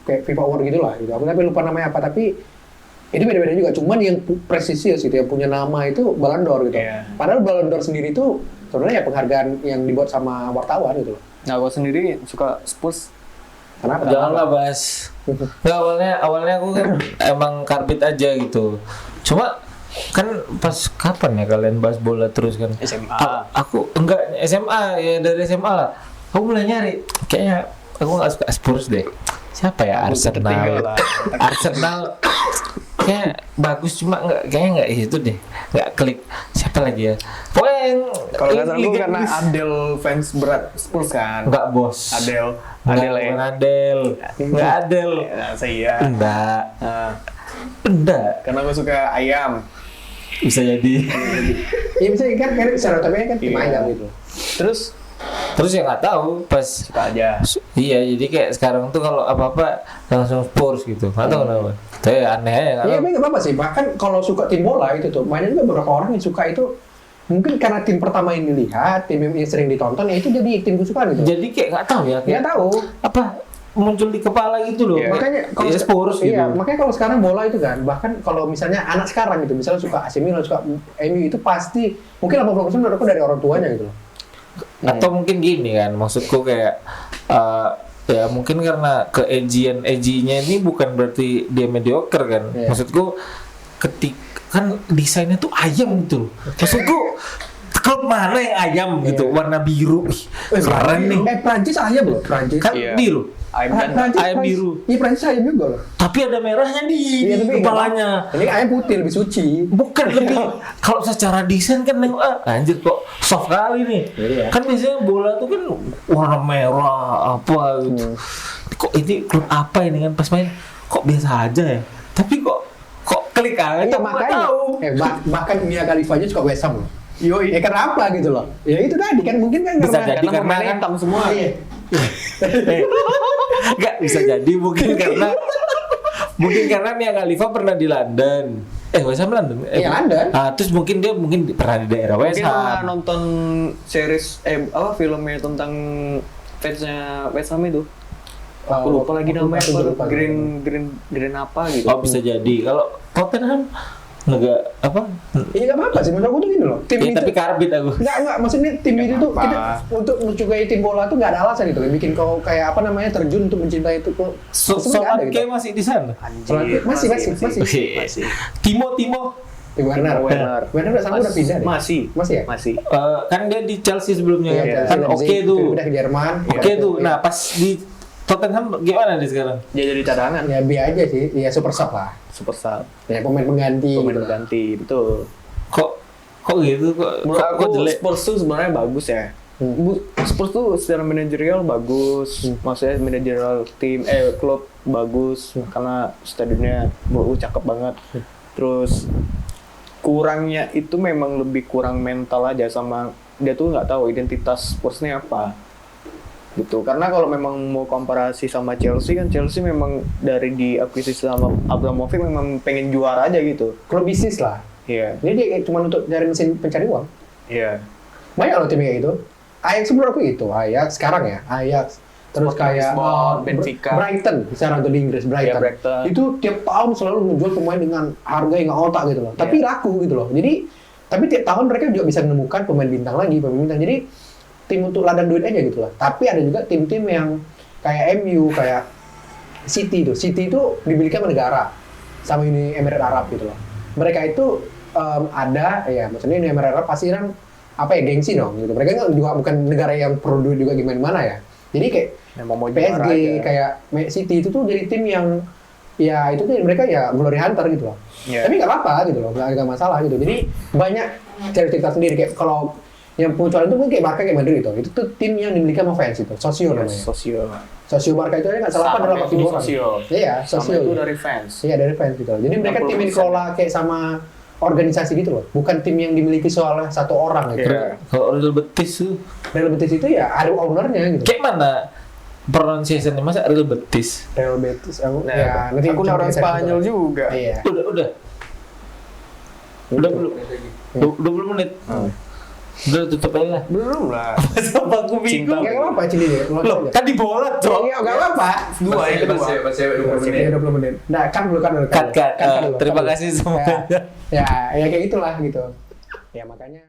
kayak FIFA Award gitu lah gitu. Aku tapi lupa namanya apa tapi itu beda-beda juga. Cuman yang presisius gitu yang punya nama itu Ballon d'Or gitu. Iya. Padahal Ballon d'Or sendiri itu sebenarnya ya penghargaan yang dibuat sama wartawan gitu loh. Nah, aku sendiri suka Spurs. Kenapa? Janganlah bahas. Nggak, awalnya aku kan emang karbit aja gitu. Cuma kan pas kapan ya kalian bahas bola terus kan? SMA. Aku enggak SMA ya dari SMA lah. Aku mulai nyari. Kayaknya aku nggak suka Spurs deh. Siapa ya Tertinggal Arsenal? lah. Arsenal kayak bagus cuma kayaknya nggak itu deh. Nggak klik. Siapa lagi ya? Pokoknya yang Kalau nggak salah aku Liga karena Inggris. Adel fans berat Spurs kan. Enggak bos. Adel Enggak ya. Adel. Enggak Adel. Ya, saya. Enggak. Nah, Enggak. karena aku suka ayam. Bisa jadi. Iya bisa kan stereotipnya kan tim Iya. ayam gitu. Terus ya nggak tahu pas. Suka aja. Iya, jadi kayak sekarang tuh kalau apa-apa langsung Spurs gitu. Nggak tahu kenapa. Tapi aneh aja nggak Iya, tahu. tapi nggak apa-apa sih. Bahkan kalau suka tim bola itu tuh, mainnya juga beberapa orang yang suka itu mungkin karena tim pertama yang dilihat, tim yang sering ditonton, ya itu jadi tim kesukaan gitu. Jadi kayak nggak tahu ya. Nggak tahu. Apa muncul di kepala gitu loh. Iya. Makanya kalau Ya, Spurs gitu. iya, makanya kalau sekarang bola itu kan, bahkan kalau misalnya anak sekarang gitu, misalnya suka AC Milan, suka MU itu pasti mungkin 80% menurut aku dari orang tuanya gitu loh. Atau mungkin gini kan, maksudku kayak ya mungkin karena edgy-nya ini bukan berarti dia mediocre kan. Iya. Maksudku kan desainnya tuh ayam gitu loh. Maksudku klub mana yang ayam gitu, warna biru. Ih, keren nih. Prancis ayam loh, Prancis. Kan Iya. biru. Ayam biru. Iya, Prancis ayam juga loh. Tapi ada merahnya di Iya, tapi kepalanya. Ini ayam putih lebih suci. Bukan lebih kalau secara desain kan nengok anjir kok soft kali nih. Iya. Kan biasanya bola tuh kan warna merah apa gitu. Kok ini klub apa ini kan pas main kok biasa aja ya. Tapi kok klik aja Iya, nggak makanya. tahu. Bahkan Mia Khalifa aja suka West Ham loh. Ya kenapa gitu loh? Ya itu tadi kan mungkin kan Bisa karena jadi karena pemainnya kan hitam semua. Iya. Enggak bisa jadi mungkin karena Mia Khalifa pernah di London. West Ham London. Iya, London. Terus mungkin dia pernah di daerah West Mungkin pernah Ham. nonton series filmnya tentang fansnya West Ham itu. Aku lupa lagi namanya apa, Green apa gitu. Oh bisa jadi. Kalau Tottenham apa? Iya nggak apa-apa sih, menurut aku tuh gini loh. Tim Ya, itu tapi karbit aku. nggak maksudnya tim itu tuh kita untuk mencukai tim bola tuh nggak ada alasan gitu. Bikin kau kayak apa namanya terjun untuk mencintai itu kok. Maksudnya nggak ada Sobat masih di sana. Masih. Timo. Tim Werner udah sana udah pindah deh. Masih ya? Masih. Kan dia di Chelsea sebelumnya Iya, kan Chelsea, oke tuh. udah ke Jerman. Oke tuh. Nah, pas di Tottenham gimana nih sekarang? Dia jadi cadangan. Ya B aja sih, ya super sub lah. Super sub. Ya pemain pengganti. Pemain gitu. ganti, betul. Kok gitu? Menurut Kok aku jelek? Spurs tuh sebenarnya bagus ya. Spurs tuh secara manajerial bagus, maksudnya manajerial tim, klub bagus karena stadionnya cakep banget. Terus kurangnya itu memang lebih kurang mental aja sama dia tuh nggak tahu identitas Spursnya apa. Gitu. Karena kalau memang mau komparasi sama Chelsea kan Chelsea memang dari diakuisisi sama Abramovich memang pengen juara aja gitu. Klub bisnis lah. Iya. Jadi dia cuma untuk nyari mesin pencari uang. Iya. Banyak loh tim kayak gitu. Ajax menurut aku gitu. Ajax sekarang ya. Ajax. Terus Sporting kayak Lisbon, Benfica. Brighton sekarang tuh di Inggris Brighton. Iya, Brighton. Itu tiap tahun selalu menjual pemain dengan harga yang nggak otak gitu loh. Tapi laku gitu loh. Jadi tapi tiap tahun mereka juga bisa menemukan pemain bintang lagi, pemain bintang. Jadi tim untuk ladang duit aja gitu lah. Tapi ada juga tim-tim yang kayak MU, kayak City itu. City itu dimiliki sama negara, sama Uni Emirat Arab gitu loh. Mereka itu ada, ya maksudnya Uni Emirat Arab pasti kan apa ya gengsi dong gitu. Mereka kan juga bukan negara yang perlu duit juga gimana ya. Jadi kayak Mau PSG kayak City itu tuh jadi tim yang ya itu tuh mereka ya glory hunter gitu loh. Yeah. Tapi nggak apa-apa gitu loh, nggak masalah gitu. Jadi banyak cerita sendiri kayak kalau yang pengecualian itu mungkin kayak Barca kayak Madrid gitu. Itu tuh tim yang dimiliki sama fans itu. Sosio namanya. Sosio Barca itu nggak salah apa adalah pasti orang. Iya, Sosio. Itu dari fans. Iya dari fans gitu. Jadi mereka tim yang dikelola kayak sama organisasi gitu loh. Bukan tim yang dimiliki oleh satu orang gitu. Iya. Kalau Real Betis tuh Real Betis itu ya ada ownernya gitu. kayak mana pronunciation-nya masa Real Betis? Real Betis. Nah, Ya, nanti aku orang Spanyol juga. Iya. Udah belum 20 menit. Udah tutup aja lah. Belum lah. Apa aku bingung? Nggak apa-apa Cili deh. Loh, kan di bola, Cok. Iya, nggak apa-apa. Masih 20 menit. 20 menit. Nah, kan dulu. Cut. Terima kasih semuanya. Ya kayak gitulah gitu. Ya makanya